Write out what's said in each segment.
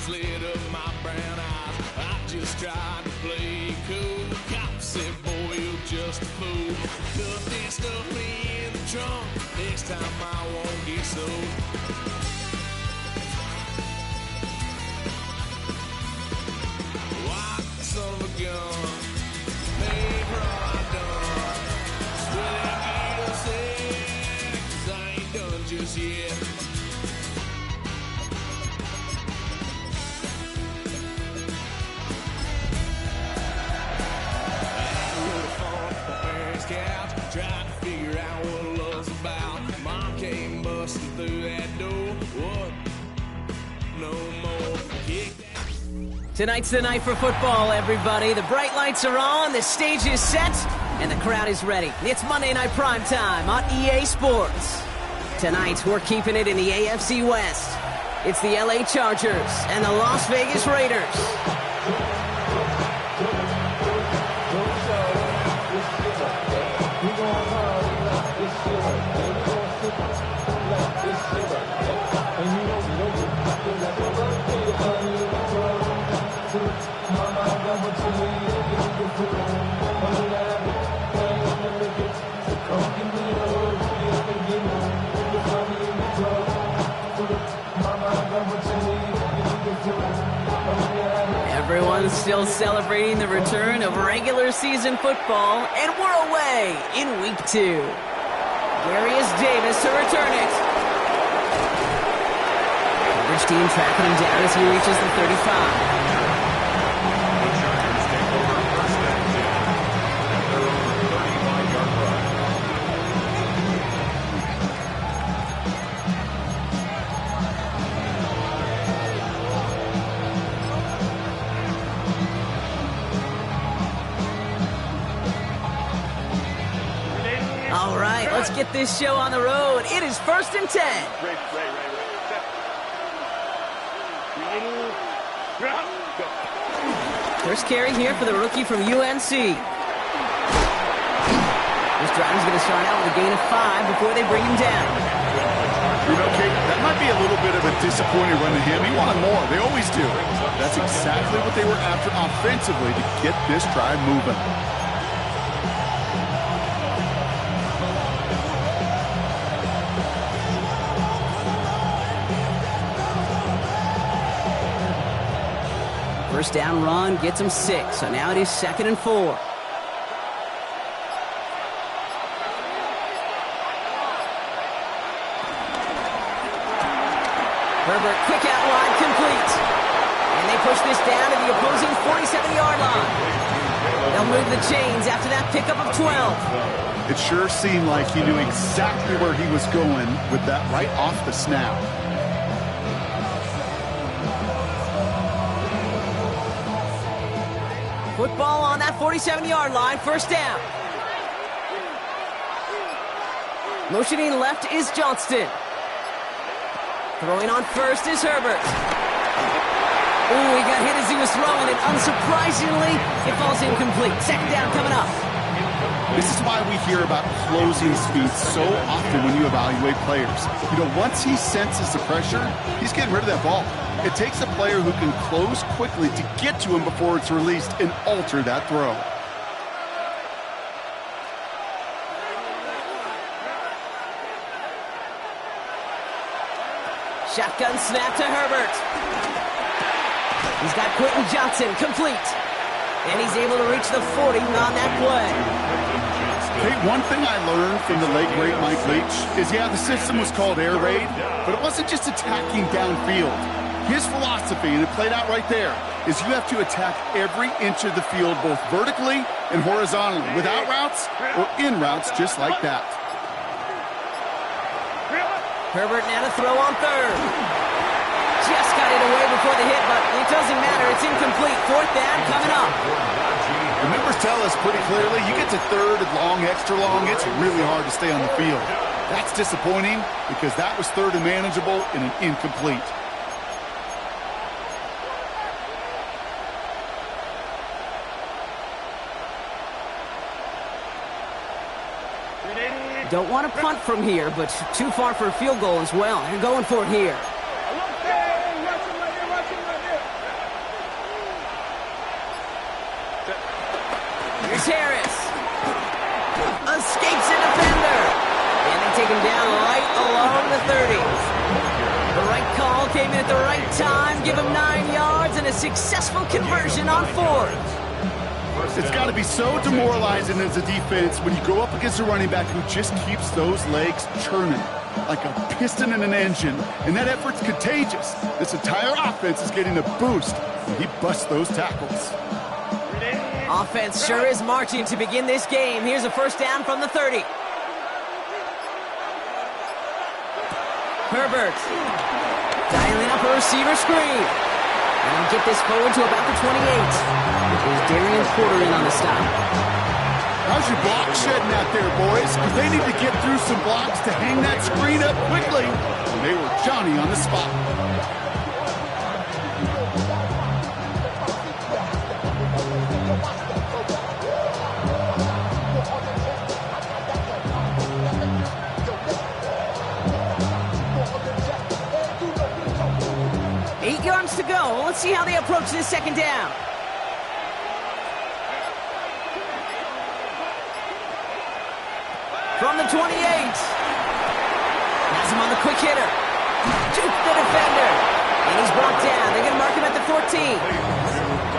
lit up my brown eyes. I just tried to play cool. Cop said, boy, you're just a fool. Cuffed and stuffed me in the trunk. Next time I won't get so. White son of a gun. Made for all I done. Swear they get upset, 'cause I ain't done just yet. Couch, trying to figure out what love's about. Mom came busting through that door. What? No more. Tonight's the night for football, everybody. The bright lights are on, the stage is set, and the crowd is ready. It's Monday Night Primetime on EA Sports. Tonight, we're keeping it in the AFC West. It's the LA Chargers and the Las Vegas Raiders. Everyone's still celebrating the return of regular season football, and we're away in week 2. Darius Davis to return it. Coverage team tracking him down as he reaches the 35. All right, let's get this show on the road. It is 1st and 10. First carry here for the rookie from UNC. This drive is going to start out with a gain of 5 before they bring him down. You know, Kate, that might be a little bit of a disappointing run to him. He wanted more. They always do. That's exactly what they were after offensively to get this drive moving. First down run gets him 6, so now it is 2nd and 4. Herbert, quick out wide, complete. And they push this down to the opposing 47-yard line. They'll move the chains after that pickup of 12. It sure seemed like he knew exactly where he was going with that right off the snap. Football on that 47-yard line, first down. Motioning left is Johnston. Throwing on first is Herbert. Ooh, he got hit as he was throwing it. Unsurprisingly, it falls incomplete. Second down coming up. This is why we hear about closing speed so often when you evaluate players. You know, once he senses the pressure, he's getting rid of that ball. It takes a player who can close quickly to get to him before it's released and alter that throw. Shotgun snap to Herbert. He's got Quentin Johnson complete. And he's able to reach the 40 on that play. Hey, one thing I learned from the late great Mike Leach is, yeah, the system was called air raid, but it wasn't just attacking downfield. His philosophy, and it played out right there, is you have to attack every inch of the field, both vertically and horizontally, without routes or in routes just like that. Herbert now to throw on third. Just got it away before the hit, but it doesn't matter. It's incomplete. Fourth down coming up. The numbers tell us pretty clearly, you get to third and long, extra long, it's really hard to stay on the field. That's disappointing because that was third and manageable and an incomplete. Don't want to punt from here, but too far for a field goal as well. They're going for it here. Here's Harris. Escapes a defender. And they take him down right along the 30. The right call came in at the right time. Give him 9 yards and a successful conversion on 4th. It's got to be so demoralizing as a defense when you go up against a running back who just keeps those legs churning like a piston in an engine, and that effort's contagious. This entire offense is getting a boost when he busts those tackles. Offense sure is marching to begin this game. Here's a first down from the 30. Herbert dialing up a receiver screen. And he'll get this forward to about the 28. There's Darian Porter in on the stop. How's your block shedding out there, boys? Because they need to get through some blocks to hang that screen up quickly. And they were Johnny on the spot. To go. Let's see how they approach this second down. From the 28. Has him on the quick hitter. Juke the defender. And he's brought down. They're going to mark him at the 14.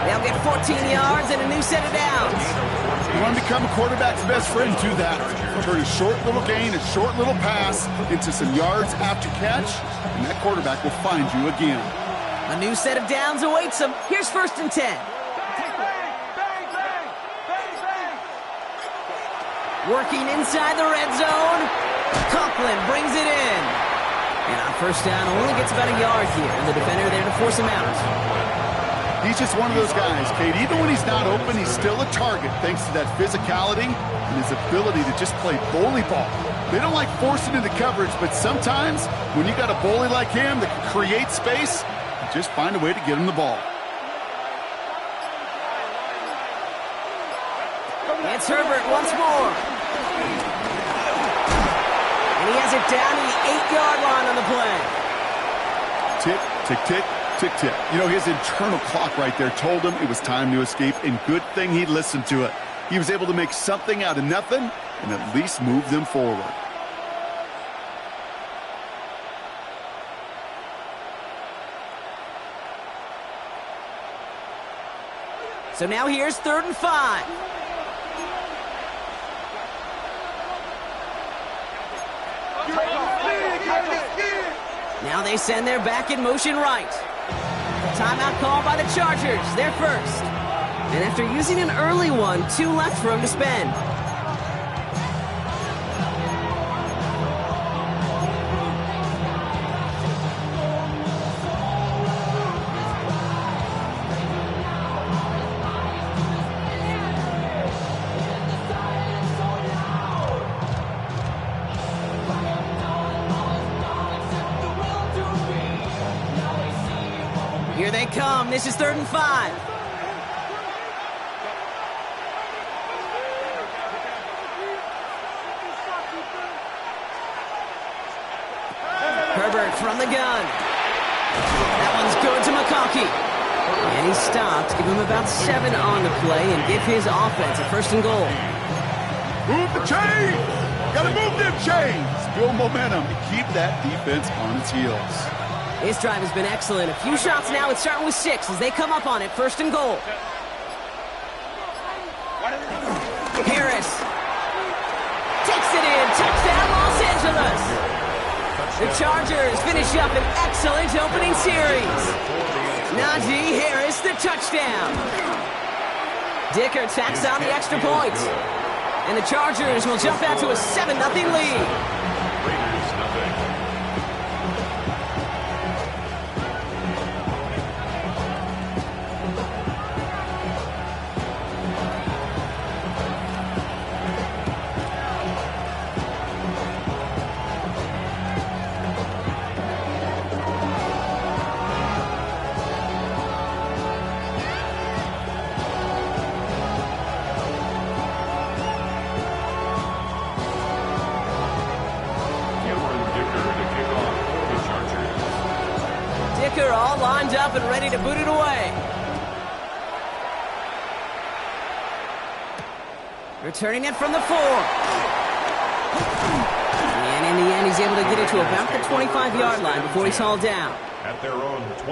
They'll get 14 yards and a new set of downs. You want to become a quarterback's best friend, do that. Turn a short little gain, a short little pass into some yards after catch, and that quarterback will find you again. A new set of downs awaits them. Here's 1st and 10. Working inside the red zone. Conklin brings it in. And on first down, only gets about a yard here. And the defender there to force him out. He's just one of those guys, Kate. Even when he's not open, he's still a target thanks to that physicality and his ability to just play bully ball. They don't like forcing into coverage, but sometimes when you got a bully like him that can create space, just find a way to get him the ball. It's Herbert once more. And he has it down to the 8-yard line on the play. Tick, tick, tick, tick, tick. You know, his internal clock right there told him it was time to escape, and good thing he listened to it. He was able to make something out of nothing and at least move them forward. So now here's 3rd and 5. Now they send their back in motion right. Timeout call by the Chargers. They're first. And after using an early one, 2 left for him to spend. Here they come. This is 3rd and 5. Herbert from the gun. That one's good to McConkey. And he stopped. Give him about 7 on the play and give his offense a 1st and goal. Move the chains! Gotta move them chains! Build momentum to keep that defense on its heels. This drive has been excellent. A few shots now. It's starting with 6 as they come up on it. 1st and goal. Harris takes it in. Touchdown, Los Angeles. The Chargers finish up an excellent opening series. Najee Harris, the touchdown. Dicker tacks on the extra point. And the Chargers will jump out to a 7-0 lead. All lined up and ready to boot it away. Returning it from the 4. And in the end, he's able to get it to about the 25-yard line before he's hauled down.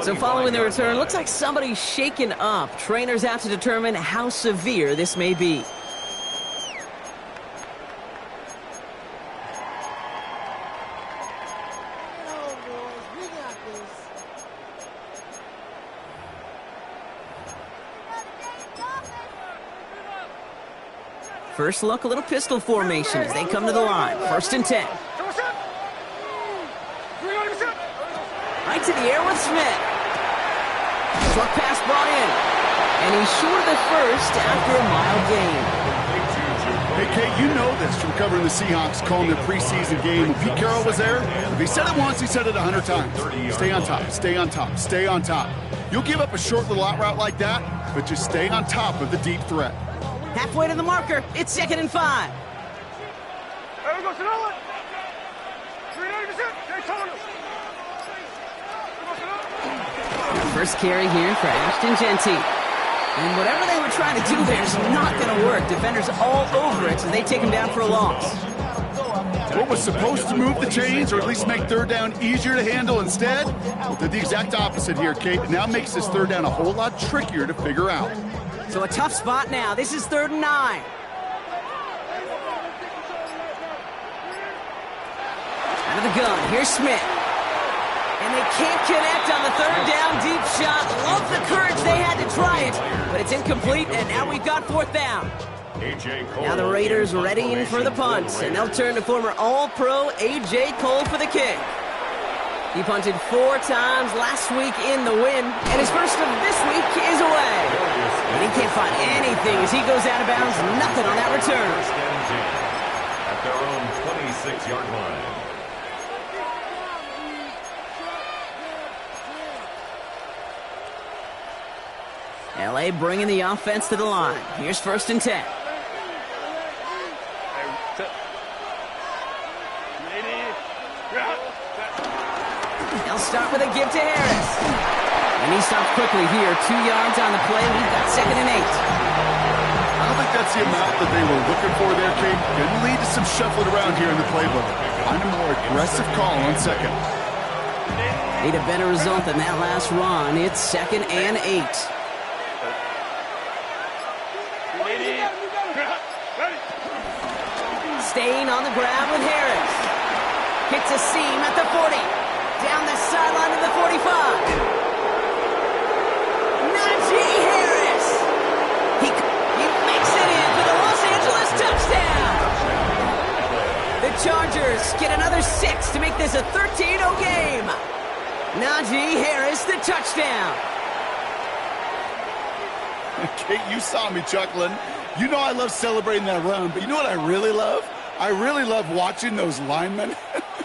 So following the return, looks like somebody's shaken up. Trainers have to determine how severe this may be. First look, a little pistol formation as they come to the line. 1st and 10. Right to the air with Smith. Short pass brought in. And he's short of the first after a mile gain. Hey, Kate, you know this from covering the Seahawks, calling their preseason game. When Pete Carroll was there, if he said it once, he said it 100 times. Stay on top, stay on top, stay on top. You'll give up a short little out route like that, but just stay on top of the deep threat. Halfway to the marker. It's 2nd and 5. First carry here for Ashton Genty. And whatever they were trying to do there is not going to work. Defenders all over it, so they take him down for a loss. What was supposed to move the chains, or at least make 3rd down easier to handle instead, did the exact opposite here, Kate. It now makes this 3rd down a whole lot trickier to figure out. So a tough spot now. This is 3rd and 9. Out of the gun, here's Smith. And they can't connect on the 3rd down deep shot. Love the courage they had to try it, but it's incomplete, and now we've got 4th down. Now the Raiders readying for the punt, and they'll turn to former All-Pro A.J. Cole for the kick. He punted 4 times last week in the win, and his first of this week is away. And he can't find anything as he goes out of bounds. Nothing on that return. At their own 26-yard line. L.A. bringing the offense to the line. Here's 1st and 10. They'll start with a give to Harris. And he stops quickly here. 2 yards on the play. We've got 2nd and 8. I don't think that's the amount that they were looking for there, Kate. Didn't lead to some shuffling around here in the playbook. Find a more aggressive call on 2nd. Need a better result than that last run. It's 2nd and 8. Staying on the grab with Harris. Hits a seam at the 40. Down the sideline to the 45. Najee Harris. He makes it in for the Los Angeles touchdown. The Chargers get another 6 to make this a 13-0 game. Najee Harris, the touchdown. Kate, you saw me chuckling. You know I love celebrating that run, but you know what I really love? I really love watching those linemen,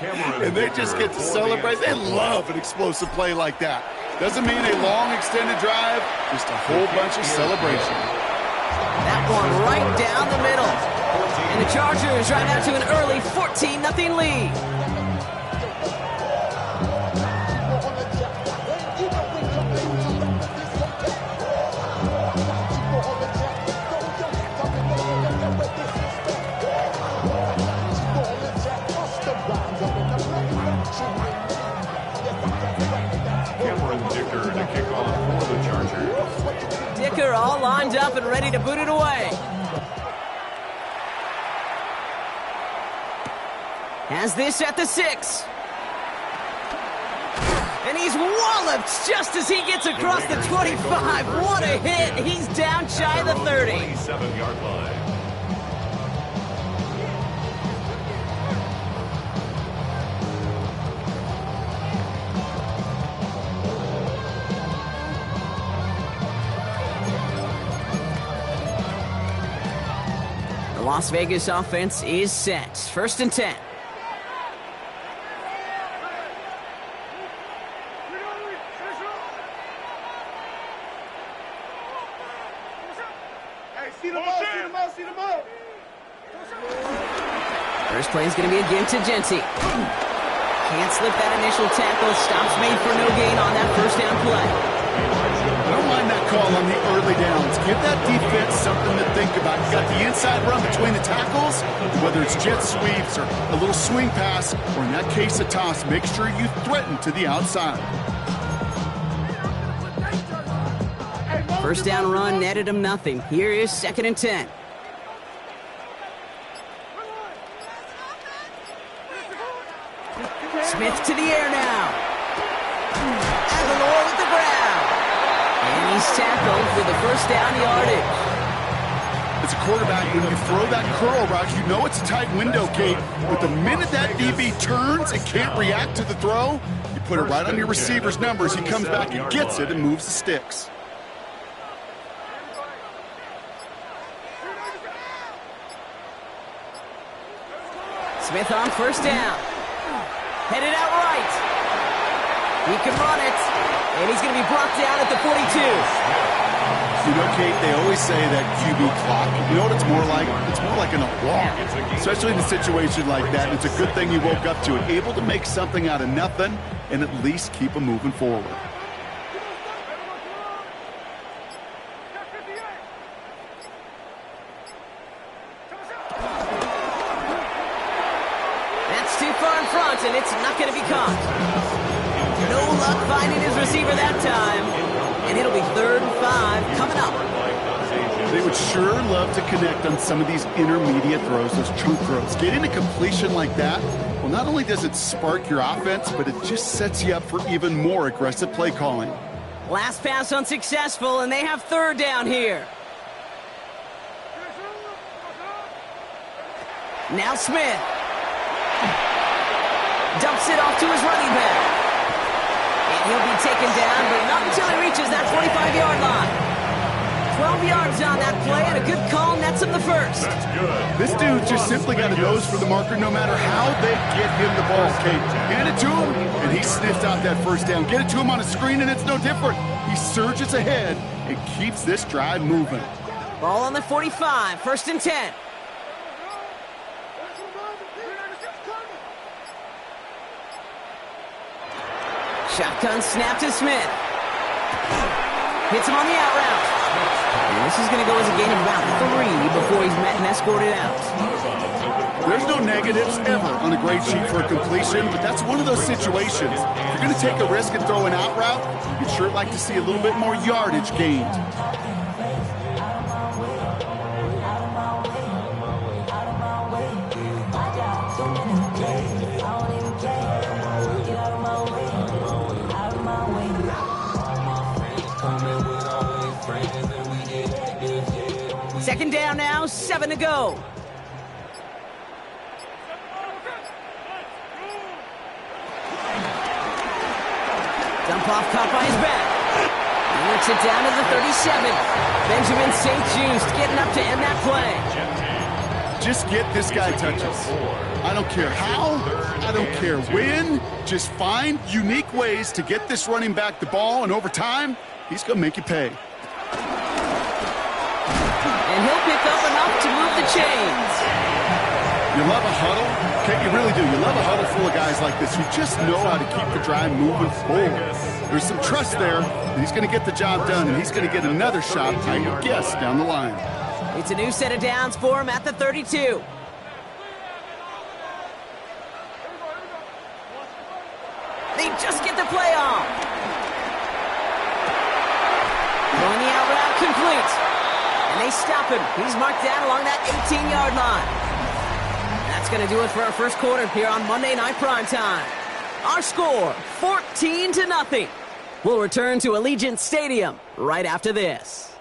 and they just get to celebrate. They love an explosive play like that. Doesn't mean a long extended drive, just a whole bunch of celebration. That one right down the middle. And the Chargers drive out to an early 14-0 lead. Dicker all lined up and ready to boot it away. Has this at the 6. And he's walloped just as he gets across the 25. What a hit. He's down shy of the 30. 27-yard line. The Las Vegas offense is set. 1st and 10. First play is going to be a give to Genty. Can't slip that initial tackle. Stops made for no gain on that 1st down play. I don't mind that call on the early downs. Give that defense something to think about. You got the inside run between the tackles, whether it's jet sweeps or a little swing pass, or in that case, a toss. Make sure you threaten to the outside. First down run netted him nothing. Here is 2nd and 10. Smith to the air now. Aguilar with the ground. And he's tackled for the first down yardage. As a quarterback, when you throw that curl route, you know it's a tight window, Kate. But the minute that DB turns and can't react to the throw, you put it right on your receiver's numbers. He comes back and gets it and moves the sticks. Smith on first down. Headed out right. He can run it. And he's going to be brought down at the 42. You know, Kate, they always say that QB clock. You know what it's more like? It's more like an alarm, especially in a situation like that. And it's a good thing you woke up to it, able to make something out of nothing and at least keep them moving forward. That's too far in front, and it's not going to be caught. No luck finding his receiver that time. And it'll be 3rd and 5 coming up. They would sure love to connect on some of these intermediate throws, those chunk throws. Getting a completion like that, well, not only does it spark your offense, but it just sets you up for even more aggressive play calling. Last pass unsuccessful, and they have 3rd down here. Now Smith. Dumps it off to his running back. And he'll be taken down, but not until he reaches that 45-yard line. 12 yards on that play, and a good call nets him the first. That's good. This dude just simply got a nose for the marker no matter how they get him the ball, Kate. Hand it to him, and he sniffs out that first down. Get it to him on a screen, and it's no different. He surges ahead and keeps this drive moving. Ball on the 45, 1st and 10. Shotgun snap to Smith. Hits him on the out route. And this is going to go as a gain of about 3 before he's met and escorted out. There's no negatives ever on a grade sheet for a completion, but that's one of those situations. If you're going to take a risk and throw an out route, you'd sure like to see a little bit more yardage gained. Second down now, 7 to go. Dump off caught by his back. He works it down to the 37. Benjamin St. Just getting up to end that play. Just get this guy touches. I don't care how, I don't care when. Just find unique ways to get this running back the ball, and over time, he's going to make you pay. And he'll pick up enough to move the chains. You love a huddle? Okay, you really do. You love a huddle full of guys like this who just know how to keep the drive moving forward. There's some trust there that he's going to get the job done, and he's going to get another shot, I guess, down the line. It's a new set of downs for him at the 32. They just get the play off. Going the out route complete. And they stop him. He's marked down along that 18-yard line. That's going to do it for our first quarter here on Monday Night Primetime. Our score, 14-0. We'll return to Allegiant Stadium right after this.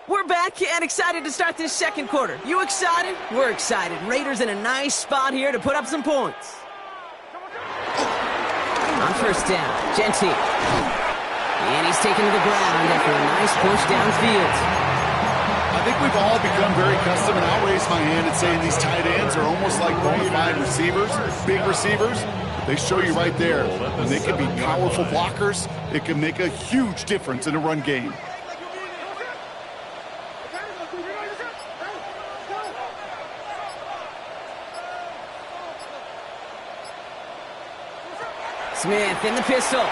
We're back and excited to start this second quarter. You excited? We're excited. Raiders in a nice spot here to put up some points. On first down, Genty. And he's taken to the ground after a nice push downfield. I think we've all become very accustomed, and I'll raise my hand and say these tight ends are almost like bona fide receivers, big receivers. They show you right there, and they can be powerful blockers. It can make a huge difference in a run game. Smith in the pistol.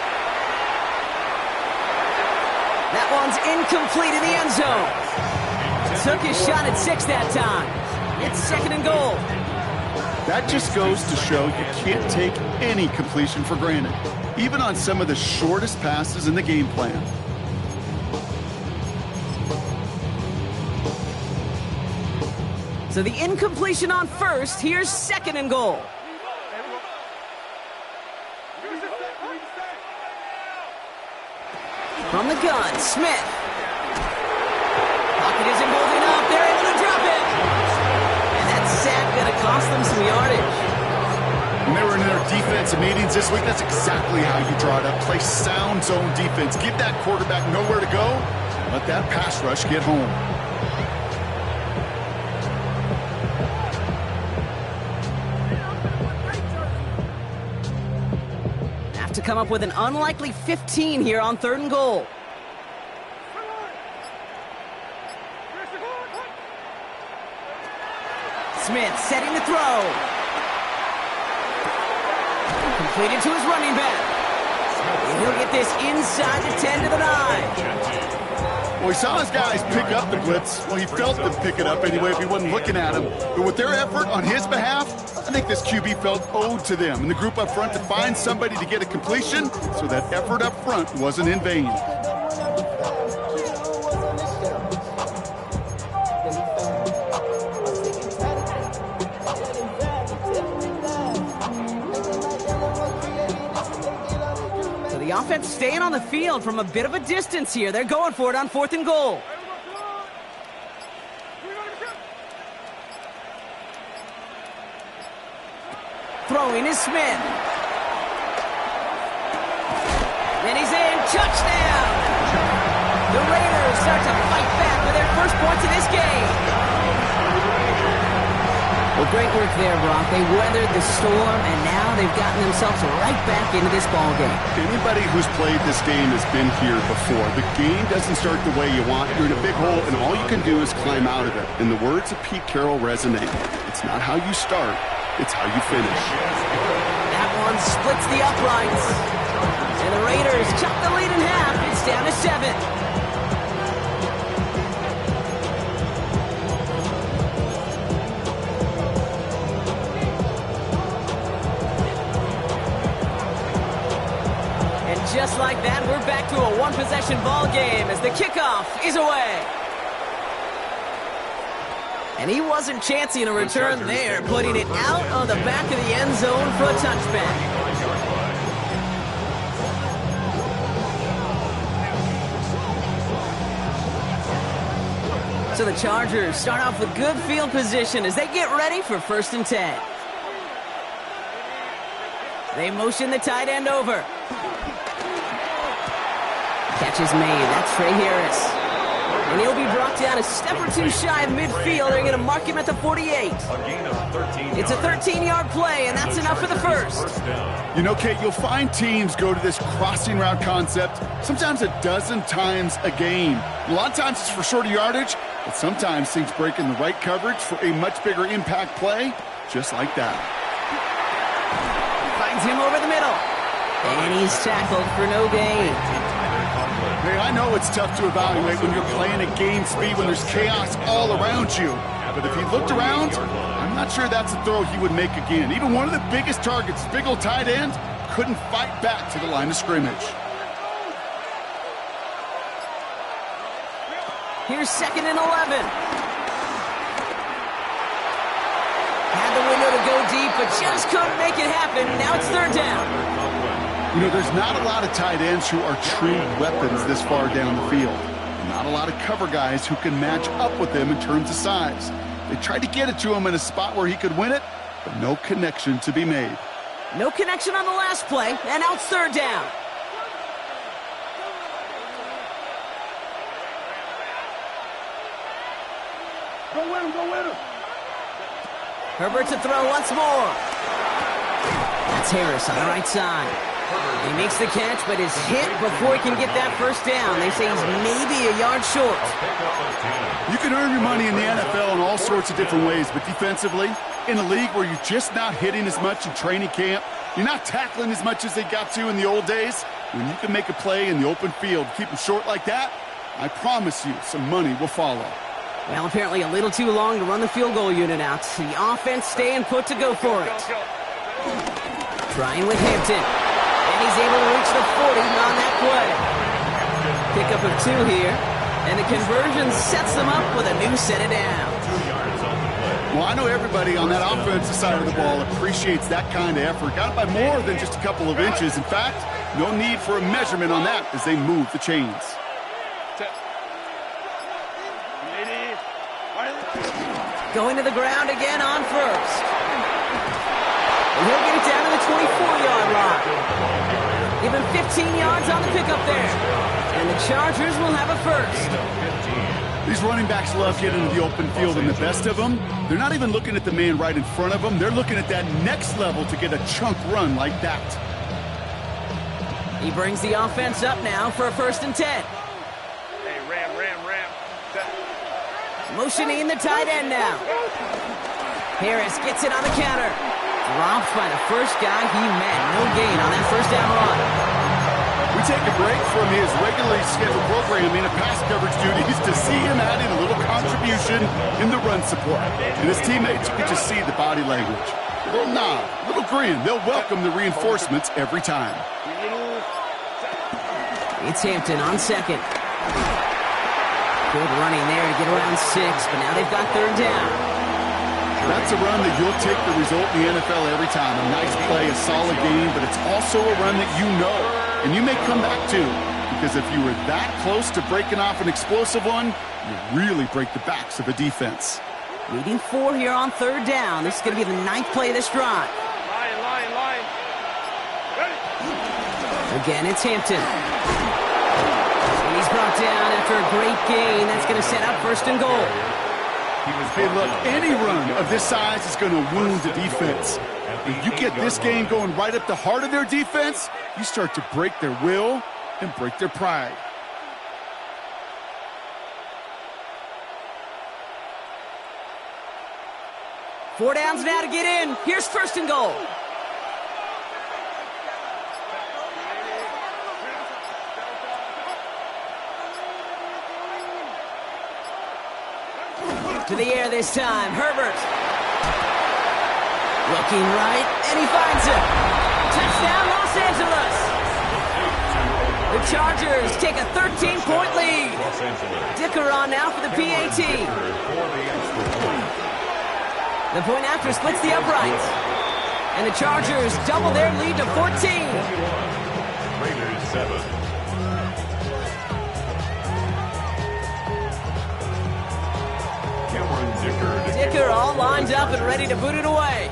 That one's incomplete in the end zone. Took his shot at 6 that time. It's 2nd and goal. That just goes to show you can't take any completion for granted, even on some of the shortest passes in the game plan. So the incompletion on 1st, here's 2nd and goal. From the gun, Smith. Pocket isn't moving up. They're able to drop it. And that sack going to cost them some yardage. When they were in their defensive meetings this week, that's exactly how you draw it up. Play sound zone defense. Give that quarterback nowhere to go. Let that pass rush get home. To come up with an unlikely 15 here on 3rd and goal. Smith setting the throw. Completed to his running back. And he'll get this inside the 10 to the 9. Well, he saw his guys pick up the blitz. Well, he felt them pick it up anyway if he wasn't looking at him. But with their effort on his behalf, I think this QB felt owed to them and the group up front to find somebody to get a completion, so that effort up front wasn't in vain. So the offense staying on the field from a bit of a distance here. They're going for it on 4th and goal. Throwing is Smith. And he's in. Touchdown! The Raiders start to fight back with their first points in this game. Well, great work there, Brock. They weathered the storm, and now they've gotten themselves right back into this ball game. Anybody who's played this game has been here before. The game doesn't start the way you want. You're in a big hole, and all you can do is climb out of it. And the words of Pete Carroll resonate. It's not how you start. It's how you finish. That one splits the uprights. And the Raiders chop the lead in half. It's down to 7. And just like that, we're back to a one-possession ball game as the kickoff is away. And he wasn't chancing a return there, putting it out on the back of the end zone for a touchback. So the Chargers start off with good field position as they get ready for 1st and 10. They motion the tight end over. Catch is made. That's Trey Harris. And he'll be brought down a step or two shy of midfield. They're going to mark him at the 48. It's a 13-yard play, and that's enough for the first. You know, Kate, you'll find teams go to this crossing route concept sometimes a dozen times a game. A lot of times it's for shorter yardage, but sometimes things break in the right coverage for a much bigger impact play, just like that. Finds him over the middle. And he's tackled for no gain. Hey, I know it's tough to evaluate when you're playing at game speed, when there's chaos all around you. But if he looked around, I'm not sure that's a throw he would make again. Even one of the biggest targets, big old tight end, couldn't fight back to the line of scrimmage. Here's 2nd and 11. Had the window to go deep, but just couldn't make it happen. Now it's 3rd down. You know, there's not a lot of tight ends who are true weapons this far down the field. Not a lot of cover guys who can match up with him in terms of size. They tried to get it to him in a spot where he could win it, but no connection to be made. No connection on the last play, and now it's 3rd down. Go win him, go win him. Herbert to throw once more. That's Harris on the right side. He makes the catch, but is hit before he can get that first down. They say he's maybe a yard short. You can earn your money in the NFL in all all sorts of different ways, but defensively, in a league where you're just not hitting as much in training camp, you're not tackling as much as they got to in the old days, when you can make a play in the open field, keep them short like that, I promise you some money will follow. Well, apparently a little too long to run the field goal unit out. The offense staying put to go for it. Trying with Hampton. And he's able to reach the 40 on that play. Pickup of 2 here. And the conversion sets them up with a new set of downs. Well, I know everybody on that offensive side of the ball appreciates that kind of effort. Got it by more than just a couple of inches. In fact, no need for a measurement on that as they move the chains. Going to the ground again on first. And he'll get it down to the 24-yard line. Give him 15 yards on the pickup there. And the Chargers will have a first. These running backs love getting into the open field, and the best of them, they're not even looking at the man right in front of them. They're looking at that next level to get a chunk run like that. He brings the offense up now for a 1st and 10. Hey, ram. Motioning the tight end now. Harris gets it on the counter. Dropped by the first guy he met. No gain on that 1st down run. We take a break from his regularly scheduled programming of pass coverage duties to see him adding a little contribution in the run support. And his teammates, you can just see the body language. A little nod, a little grin. They'll welcome the reinforcements every time. It's Hampton on 2nd. Good running there to get around 6, but now they've got 3rd down. That's a run that you'll take the result in the NFL every time. A nice play, a solid game, but it's also a run that you know, and you may come back to, because if you were that close to breaking off an explosive one, you really break the backs of a defense. Needing 4 here on 3rd down. This is going to be the 9th play of this drive. Line. Ready. Again, it's Hampton. And he's brought down after a great gain. That's going to set up 1st and goal. Hey, look, any run of this size is going to wound the defense. If you get this game going right up the heart of their defense, you start to break their will and break their pride. Four downs now to get in. Here's 1st and goal. To the air this time, Herbert. Looking right, and he finds it. Touchdown, Los Angeles. The Chargers take a 13-point lead. Dicker on now for the PAT. The point after splits the uprights. And the Chargers double their lead to 14. Raiders 7. Dicker all lined up and ready to boot it away.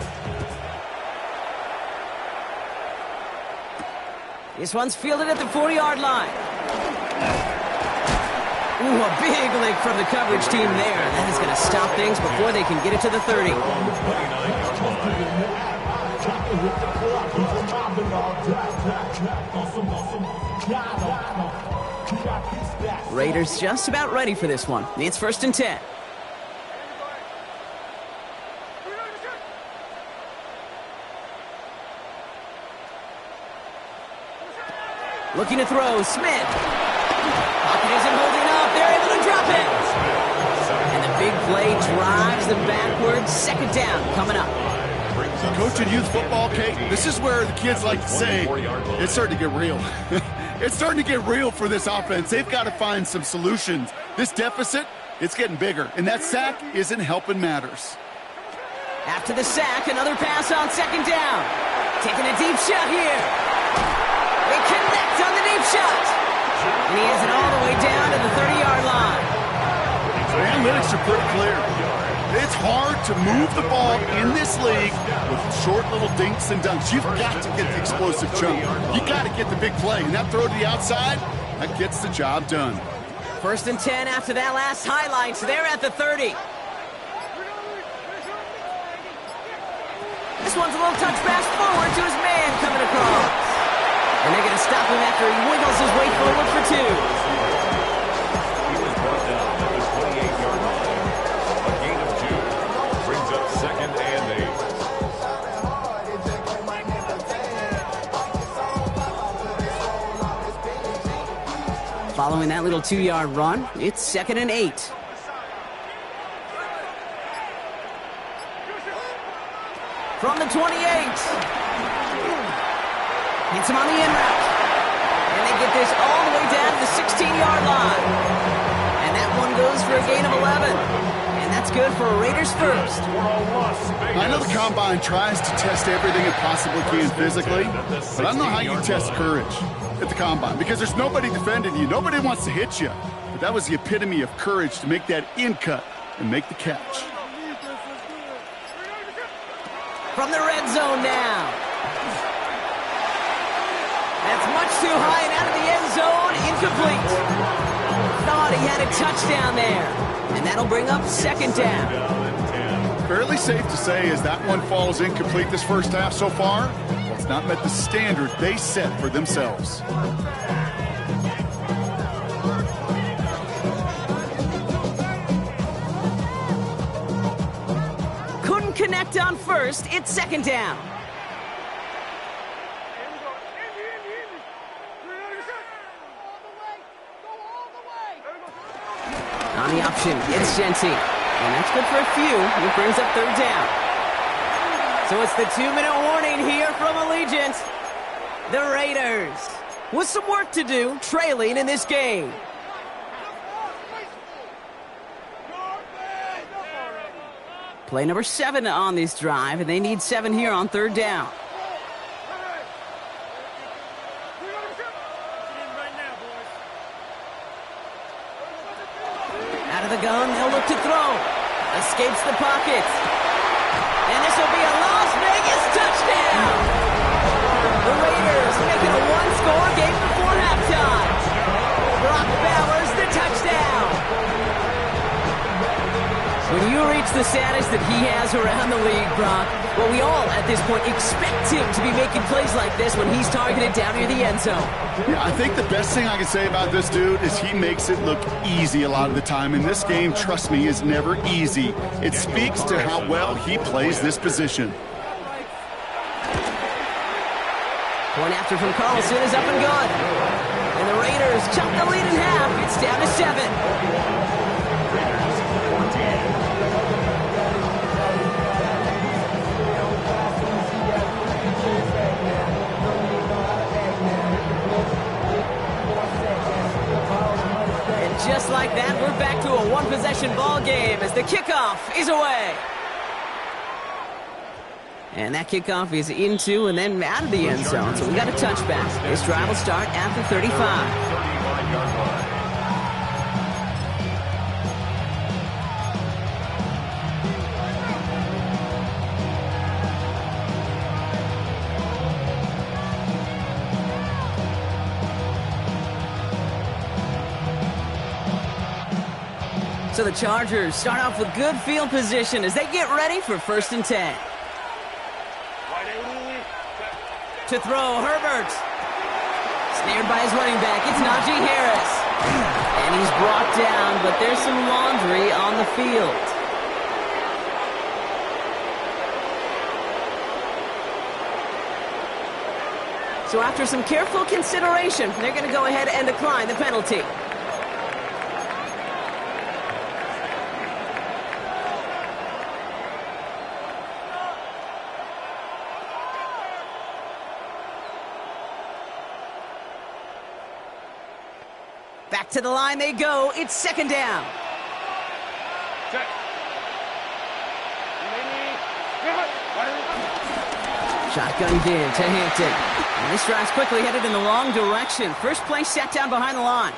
This one's fielded at the 40-yard line. Ooh, a big lick from the coverage team there. That is going to stop things before they can get it to the 30. Raiders just about ready for this one. It's 1st and 10. Looking to throw, Smith. Pocket isn't holding up. They're able to drop it. And the big play drives them backwards. 2nd down coming up. Coaching youth football, Kate, this is where the kids like to say, it's starting to get real. It's starting to get real for this offense. They've got to find some solutions. This deficit, it's getting bigger. And that sack isn't helping matters. After the sack, another pass on 2nd down. Taking a deep shot here. They connect on the deep shot. And he has it all the way down to the 30-yard line. The analytics are pretty clear. It's hard to move the ball in this league with short little dinks and dunks. You've got to get the explosive chunk. You've got to get the big play. And that throw to the outside, that gets the job done. 1st and 10 after that last highlight. So they're at the 30. This one's a little touch pass forward to his man coming across. And they're going to stop him after he wiggles his way forward for 2. He was brought down at the 28-yard line. A gain of 2. Following that little 2-yard run, it's 2nd and 8. From the 28. Hits him on the in route. And they get this all the way down to the 16-yard line. And that one goes for a gain of 11. And that's good for a Raiders first. I know the Combine tries to test everything it possibly can physically, but I don't know how you test courage at the Combine, because there's nobody defending you. Nobody wants to hit you. But that was the epitome of courage to make that in cut and make the catch. From the red zone now. That's much too high and out of the end zone. Incomplete. Thought he had a touchdown there. And that'll bring up 2nd down. Fairly safe to say as that one falls incomplete this first half so far, well, it's not met the standard they set for themselves. Couldn't connect on first. It's 2nd down. On the option, it's Genty. And that's good for a few. It brings up 3rd down. So it's the 2-minute warning here from Allegiant. The Raiders with some work to do, trailing in this game. Play number 7 on this drive, and they need 7 here on 3rd down. Out of the gun, they'll look to throw. Escapes the pocket. And this will be a Las Vegas touchdown. The Raiders making a one-score game before halftime. Brock Bowers, the touchdown. When you reach the status that he has around the league, Brock, well, we all at this point expect him to be making plays like this when he's targeted down near the end zone. Yeah, I think the best thing I can say about this dude is he makes it look easy a lot of the time. And this game, trust me, is never easy. It speaks to how well he plays this position. Point after from Carlson is up and good. And the Raiders chunk the lead in half. It's down to 7. Just like that, we're back to a one-possession ball game as the kickoff is away. And that kickoff is into and then out of the end zone, so we got a touchback. This drive will start at the 35. So the Chargers start off with good field position as they get ready for 1st and 10. To throw, Herbert. Snared by his running back, it's Najee Harris. And he's brought down, but there's some laundry on the field. So after some careful consideration, they're going to go ahead and decline the penalty. Back to the line they go. It's 2nd down. Shotgun give to Hampton. And this drive's quickly headed in the wrong direction. First play sat down behind the line.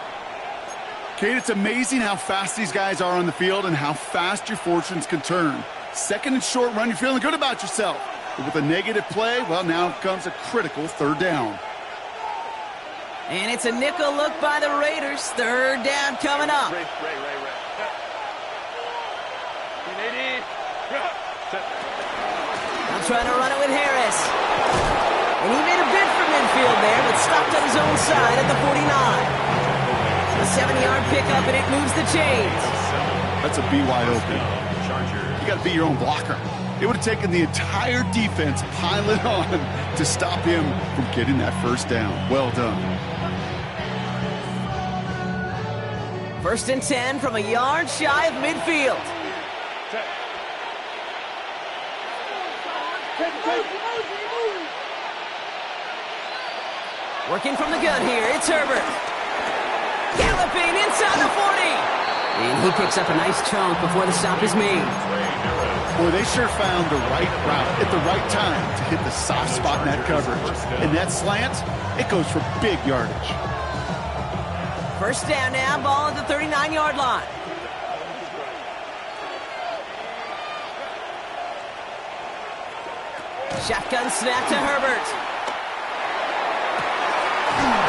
Kate, it's amazing how fast these guys are on the field and how fast your fortunes can turn. 2nd and short run, you're feeling good about yourself. But with a negative play, well, now comes a critical 3rd down. And it's a nickel look by the Raiders. 3rd down coming up. Now trying to run it with Harris. And he made a bid for midfield there, but stopped on his own side at the 49. A 7-yard pickup, and it moves the chains. That's a be wide open. You got to be your own blocker. It would have taken the entire defense piling on to stop him from getting that 1st down. Well done. First and 10 from a yard shy of midfield. Working from the gun here, it's Herbert. Galloping inside the 40. And he picks up a nice chunk before the stop is made. Boy, they sure found the right route at the right time to hit the soft spot in that coverage. And that slant, it goes for big yardage. First down now, ball at the 39-yard line. Shotgun snap to Herbert.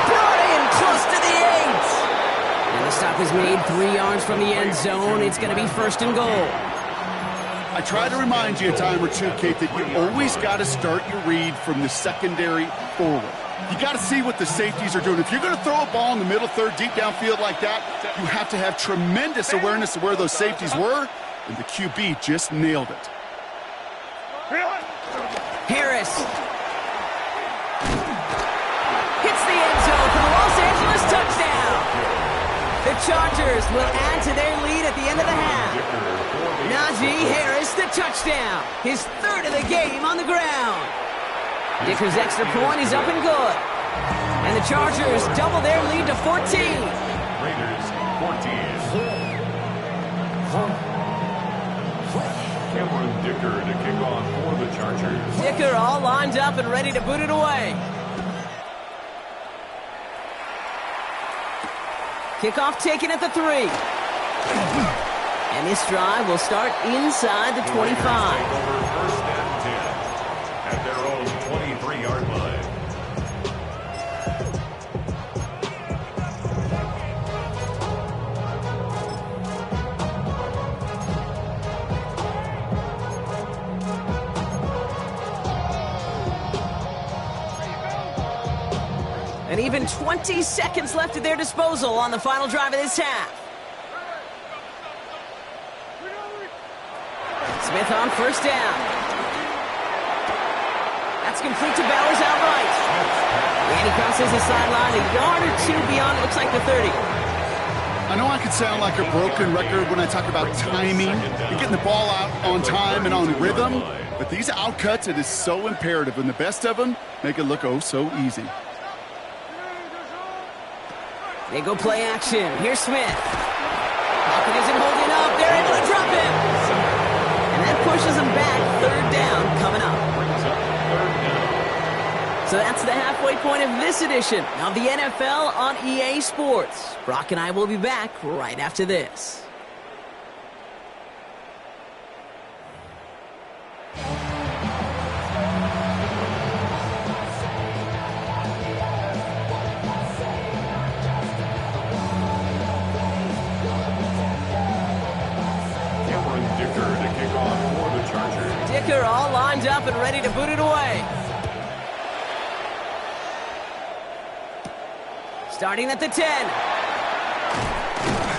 Brought in close to the 8. And the stop is made 3 yards from the end zone. It's going to be first and goal. I try to remind you a time or two, Kate, that you always got to start your read from the secondary forward. You got to see what the safeties are doing. If you're going to throw a ball in the middle third, deep downfield like that, you have to have tremendous awareness of where those safeties were, and the QB just nailed it. Harris hits the end zone for the Los Angeles touchdown. The Chargers will add to their lead at the end of the half. Najee Harris, the touchdown. His third of the game on the ground. Dicker's extra point is up and good. And the Chargers double their lead to 14. Raiders 14. Cameron Dicker to kick off for the Chargers. Dicker all lined up and ready to boot it away. Kickoff taken at the 3. And this drive will start inside the 25. Take over first and 10 at their own 23-yard line. And even 20 seconds left at their disposal on the final drive of this half. Smith on first down. That's complete to Bowers outright. And he crosses the sideline a yard or two beyond, it looks like the 30. I know I could sound like a broken record when I talk about timing and getting the ball out on time and on rhythm, but these outcuts, it is so imperative, and the best of them make it look oh so easy. They go play action. Here's Smith. Pocket isn't holding up. They're able to drop him. And that pushes him back. Third down coming up. So that's the halfway point of this edition of the NFL on EA Sports. Brock and I will be back right after this. Dicker all lined up and ready to boot it away. Starting at the 10.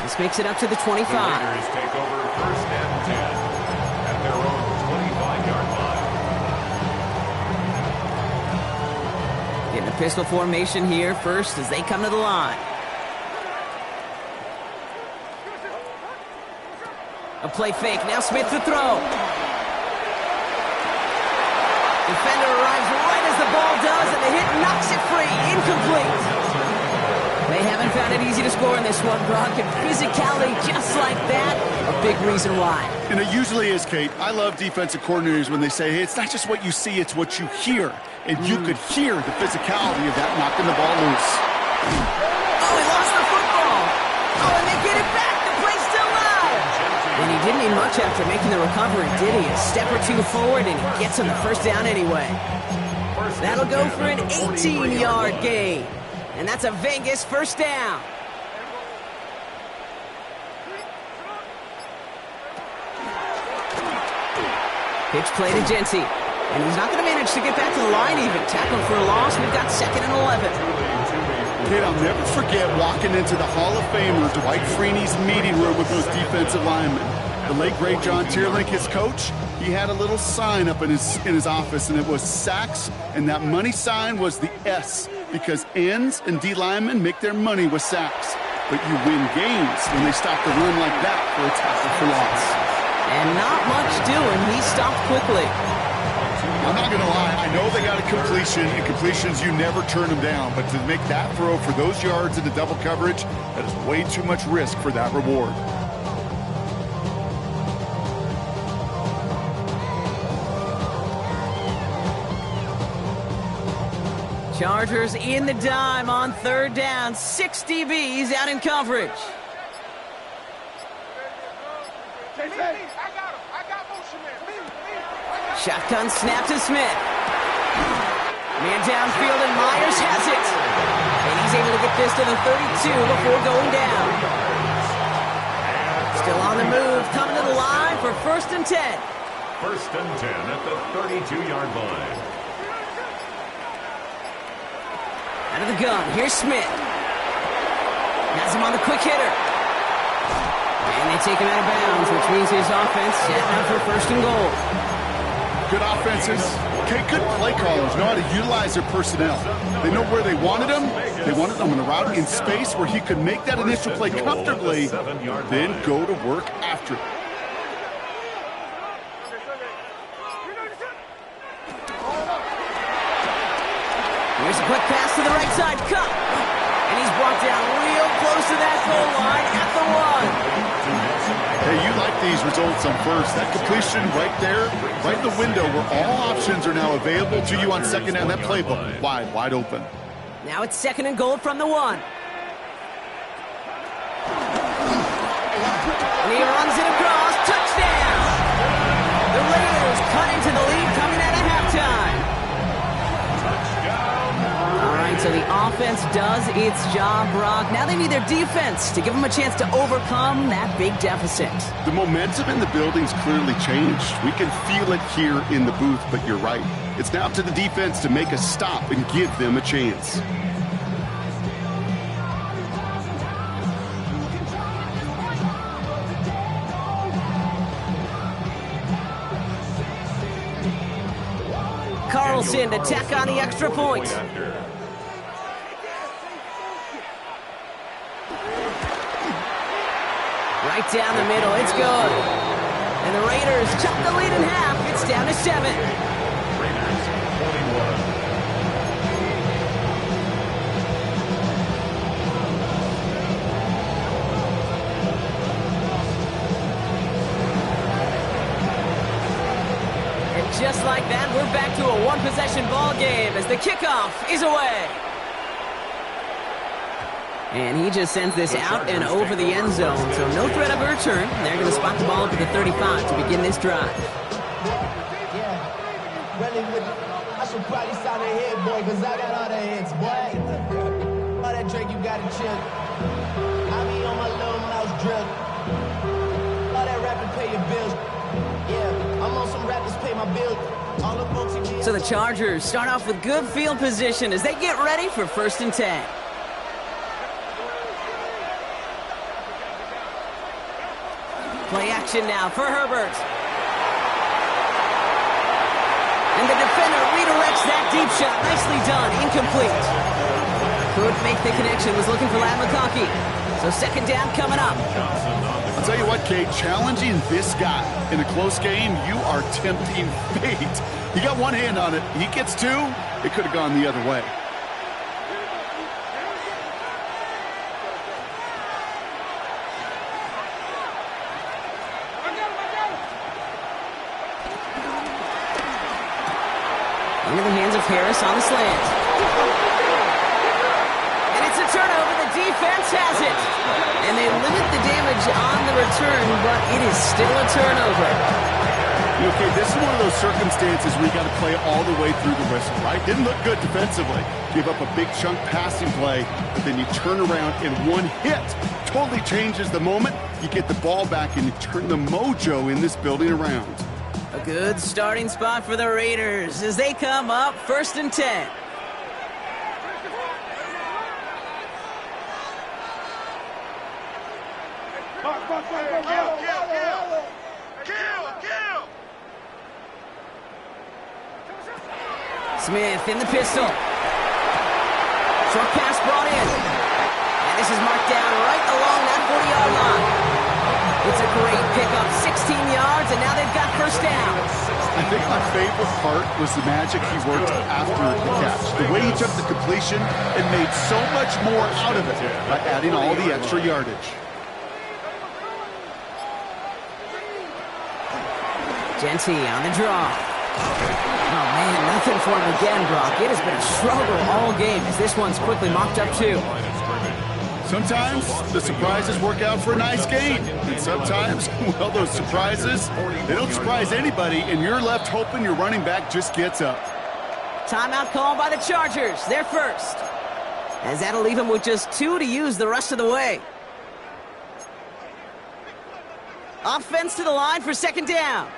This makes it up to the 25. The Raiders take over first and 10 at their own 25-yard line. Getting a pistol formation here first as they come to the line. A play fake. Now Smith to throw. Defender arrives right as the ball does, and the hit knocks it free. Incomplete. They haven't found it easy to score in this one, Brock, and physicality just like that, a big reason why. And it usually is, Kate. I love defensive coordinators when they say, hey, it's not just what you see, it's what you hear. And you could hear the physicality of that knocking the ball loose. Oh, he lost the football. Oh, and they get it back. The play's still live. And he didn't need much after making the recovery, did he? A step or two forward, and he gets him the first down anyway. That'll go for an 18-yard gain. And that's a Vegas first down. Pitch play to Genty. And he's not going to manage to get back to the line even. Tackle for a loss. We've got second and 11. Kate, I'll never forget walking into the Hall of Famer Dwight Freeney's meeting room with those defensive linemen. The late, great John Tierlink, his coach, he had a little sign up in his office, and it was sacks, and that money sign was the S, because ends and D linemen make their money with sacks. but you win games when they stop the run like that for a tackle for loss. And not much doing. He stopped quickly. I'm not going to lie. I know they got a completion, and completions, you never turn them down. But to make that throw for those yards into double coverage, that is way too much risk for that reward. Chargers in the dime on third down. 6 DBs out in coverage. Shotgun snap to Smith. Man downfield, and Myers has it. And he's able to get this to the 32 before going down. Still on the move, coming to the line for 1st and 10. 1st and 10 at the 32-yard line. Out of the gun, here's Smith. Has him on the quick hitter. And they take him out of bounds, which means his offense setting up for 1st and goal. Good offenses. Okay, good play callers know how to utilize their personnel. They know where they wanted him. They wanted him in a route in space where he could make that initial play comfortably, then go to work after it. Here's a quick pass to the right side. Cut. And he's brought down real close to that goal line at the 1. Hey, you like these results on first. That completion right there, right in the window where all options are now available to you on 2nd down. That playbook wide open. Now it's 2nd and goal from the 1. And he runs it across. Touchdown! The Raiders cut into the lead coming out of halftime. All right, so the offense does its job, Brock. Now they need their defense to give them a chance to overcome that big deficit. The momentum in the building's clearly changed. We can feel it here in the booth, but you're right. It's now up to the defense to make a stop and give them a chance. Carlson to tack on the extra point. Right down the middle, it's good. And the Raiders chop the lead in half. It's down to 7. Raiders 41. And just like that, we're back to a one-possession ball game as the kickoff is away. And he just sends this out and over the end zone, so no threat of a return. They're going to spot the ball up at the 35 to begin this drive. I should probably sign a head, boy, because I got all the hits, boy. All that Drake, you got to chill. I be on my little mouse drip. All that rapping, pay your bills. Yeah, I'm on some rappers, pay my bills. All the books. So the Chargers start off with good field position as they get ready for 1st and 10. Play action now for Herbert. And the defender redirects that deep shot. Nicely done. Incomplete. Couldn't make the connection. Was looking for Lad McConkey. So 2nd down coming up. I'll tell you what, Kate, challenging this guy in a close game, you are tempting fate. He got one hand on it. He gets 2. It could have gone the other way. Into the hands of Harris on the slant. And it's a turnover. The defense has it. And they limit the damage on the return, but it is still a turnover. Okay, this is one of those circumstances where you got to play all the way through the whistle, right? Didn't look good defensively. Give up a big chunk passing play, but then you turn around and one hit totally changes the moment. You get the ball back and you turn the mojo in this building around. A good starting spot for the Raiders as they come up 1st and 10. Smith in the pistol. Short pass brought in. And This is marked down right along that 40-yard line. It's a great pickup, 16 yards, and now they've got first down. I think my favorite part was the magic he worked after the catch. The way he took the completion and made so much more out of it by adding all the extra yardage. Genty on the draw. Oh, man, nothing for him again, Brock. It has been a struggle all game as this one's quickly mocked up, too. Sometimes the surprises work out for a nice game. And sometimes, well, those surprises, they don't surprise anybody, and you're left hoping your running back just gets up. Timeout called by the Chargers. They're first. As that'll leave him with just 2 to use the rest of the way. Offense to the line for second down.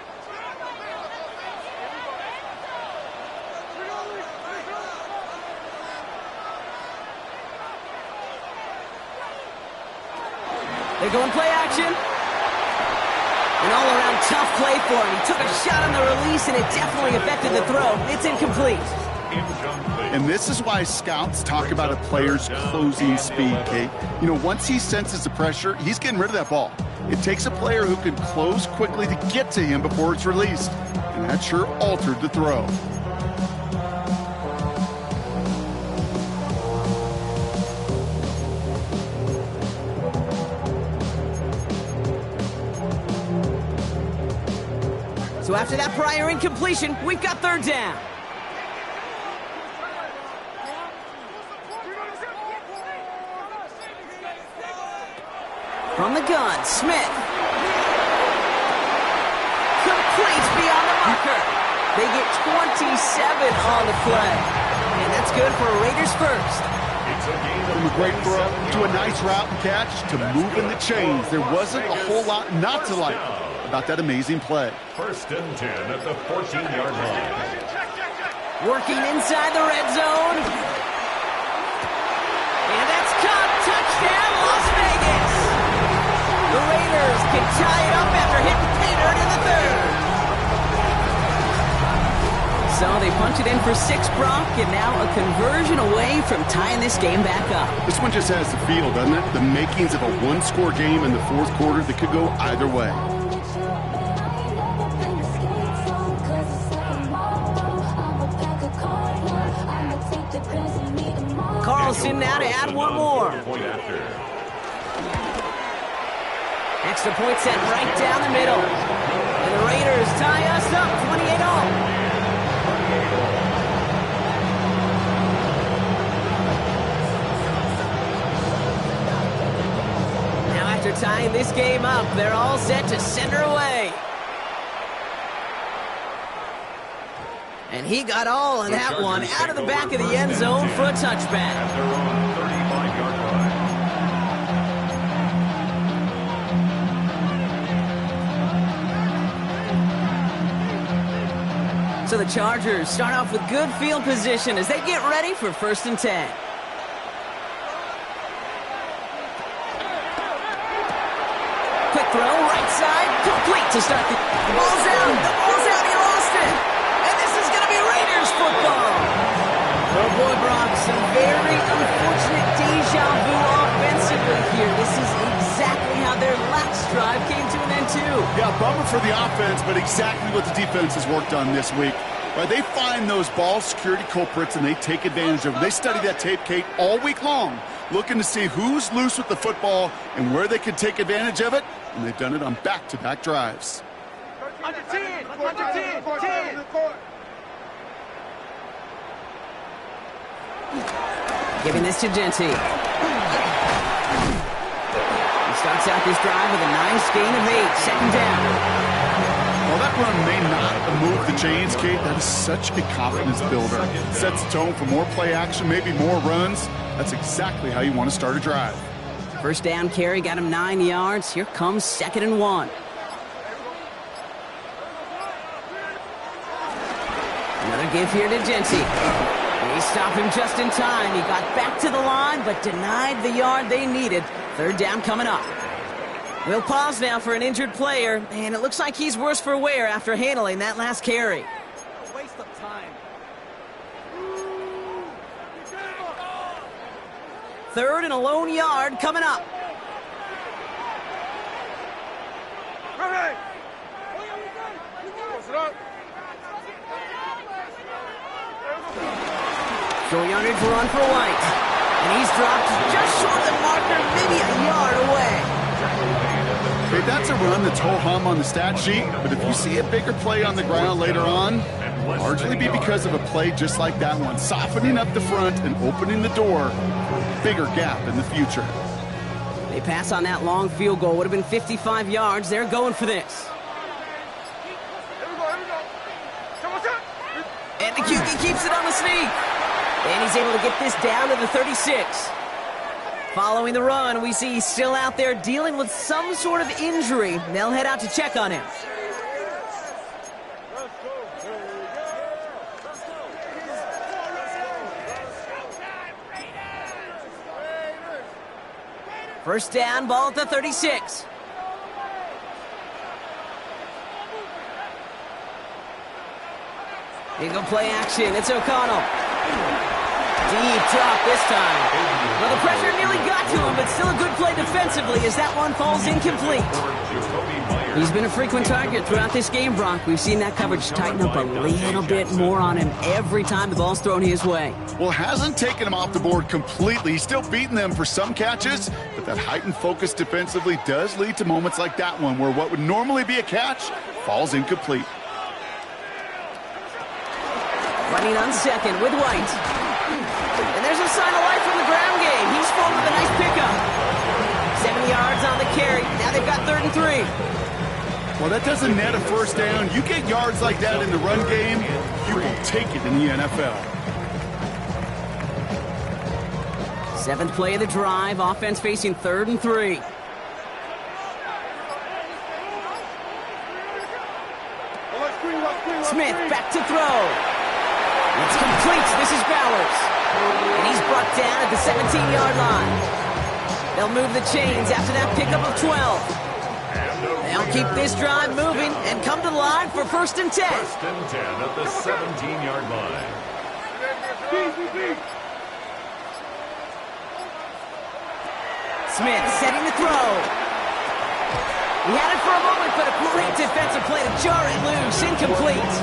They're going play action. An all-around tough play for him. He took a shot on the release, and it definitely affected the throw. It's incomplete. And this is why scouts talk about a player's closing speed, Kate. You know, once he senses the pressure, he's getting rid of that ball. It takes a player who can close quickly to get to him before it's released. And that sure altered the throw. So after that prior incompletion, we've got third down. From the gun, Smith. Complete beyond the marker. They get 27 on the play. And that's good for Raiders first. From a great throw to a nice route and catch to moving the chains. There wasn't a whole lot not to like about that amazing play. First and 10 at the 14-yard line. Working inside the red zone. And that's caught. Touchdown, Las Vegas. The Raiders can tie it up after hitting pay dirt in the third. So they punch it in for 6, Brock, and now a conversion away from tying this game back up. This one just has the feel, doesn't it? The makings of a one-score game in the fourth quarter that could go either way. Carlson now to add one more. Extra point set right down the middle. And the Raiders tie us up 28-all. Now after tying this game up, they're all set to send her away. And he got all of that one out of the back of the end zone for a touchback. So the Chargers start off with good field position as they get ready for first and 10. Quick throw, right side, complete to start the ball's out. The ball's out, he lost it. And this is going to be Raiders football. Oh boy, Brock, some very unfortunate deja vu offensively here. This is exactly how their last drive came to an end too. Yeah, bummer for the offense, but exactly what the defense has worked on this week. Right, they find those ball security culprits and they take advantage of them. They study that tape, Kate, all week long, looking to see who's loose with the football and where they can take advantage of it, and they've done it on back-to-back drives. Under 10, under 10, 10. Giving this to Genty. He starts out this drive with a nice gain of 8, second down. While that run may not move the chains, Kate, that is such a confidence builder. Sets the tone for more play action, maybe more runs. That's exactly how you want to start a drive. First down carry got him 9 yards. Here comes 2nd and 1. Another give here to Genty. They stopped him just in time. He got back to the line, but denied the yard they needed. Third down coming up. We'll pause now for an injured player, and it looks like he's worse for wear after handling that last carry. A waste of time. 3rd and a lone yard coming up. Short yardage run for White. And he's dropped just short of the marker, maybe a yard away. Okay, that's a run that's ho-hum on the stat sheet, but if you see a bigger play on the ground later on, largely be because of a play just like that one, softening up the front and opening the door for a bigger gap in the future. They pass on that long field goal. Would have been 55 yards. They're going for this. And the QB keeps it on the sneak. And he's able to get this down to the 36. Following the run, we see he's still out there dealing with some sort of injury. They'll head out to check on him. First down, ball at the 36. Eagle play action. It's O'Connell. Deep drop this time. Well, the pressure nearly got to him, but still a good play defensively as that one falls incomplete. He's been a frequent target throughout this game, Brock. We've seen that coverage tighten up a little bit more on him every time the ball's thrown his way. Well, hasn't taken him off the board completely. He's still beating them for some catches, but that heightened focus defensively does lead to moments like that one where what would normally be a catch falls incomplete. Running on second with White. And there's a sign of life from the ground game. He's full with a nice pickup. 7 yards on the carry. Now they've got 3rd and 3. Well, that doesn't net a first down. You get yards like that in the run game, you will take it in the NFL. 7th play of the drive. Offense facing 3rd and 3. Smith back to throw. It's complete. This is Bowers. And he's brought down at the 17-yard line. They'll move the chains after that pickup of 12. They'll keep this drive moving and come to the line for 1st and 10. 1st and 10 at the 17-yard line. Smith setting the throw. He had it for a moment, but a great defensive play to jar it loose. Incomplete.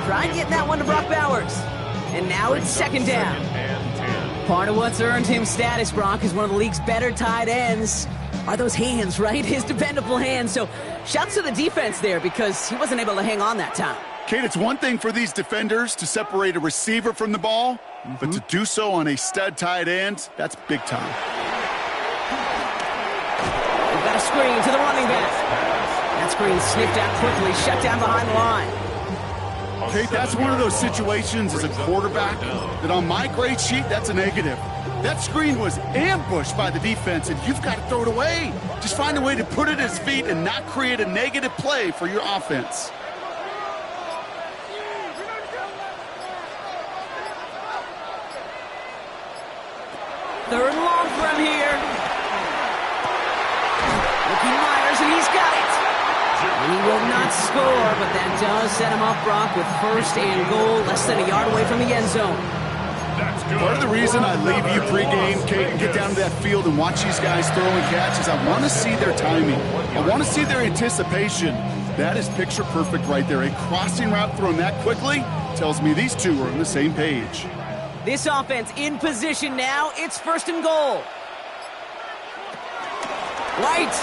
Tried getting that one to Brock Bowers. And now it's 2nd down. Part of what's earned him status, Brock, is one of the league's better tight ends. Are those hands, right? His dependable hands. So shouts to the defense there because he wasn't able to hang on that time. Kate, it's one thing for these defenders to separate a receiver from the ball, but to do so on a stud tight end, that's big time. We've got a screen to the running back. That screen sniffed out quickly, shut down behind the line. Kate, that's one of those situations as a quarterback that on my grade sheet, that's a negative. That screen was ambushed by the defense, and you've got to throw it away. Just find a way to put it at his feet and not create a negative play for your offense. Third and long for him here. Looking Myers, and he's got it. And he will not score, but that does set him up, Brock, with 1st and goal, less than a yard away from the end zone. Part of the reason I leave you pregame, Kate, and get down to that field and watch these guys throw and catch is I want to see their timing. I want to see their anticipation. That is picture perfect right there. A crossing route thrown that quickly tells me these two are on the same page. This offense in position now. It's 1st and goal. White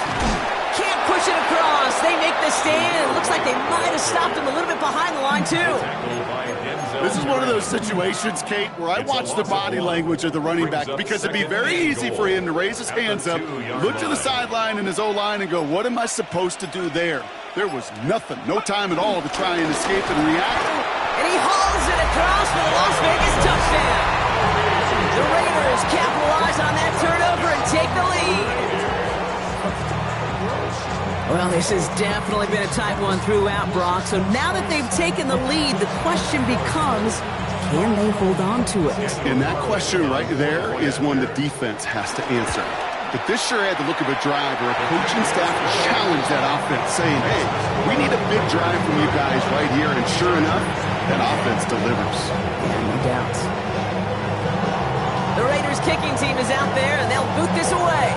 can't push it across. They make the stand. It looks like they might have stopped him a little bit behind the line, too. This is one of those situations, Kate, where I watch the body language of the running back because it'd be very easy for him to raise his hands up, look to the sideline and his O-line and go, what am I supposed to do there? There was nothing, no time at all to try and escape and react. And he hauls it across for the Las Vegas touchdown. The Raiders capitalize on that turnover and take the lead. Well, this has definitely been a tight one throughout, Brock. So now that they've taken the lead, the question becomes, can they hold on to it? And that question right there is one the defense has to answer. But this sure had the look of a drive where a coaching staff challenged that offense, saying, hey, we need a big drive from you guys right here. And sure enough, that offense delivers. Yeah, no doubt. The Raiders kicking team is out there, and they'll boot this away.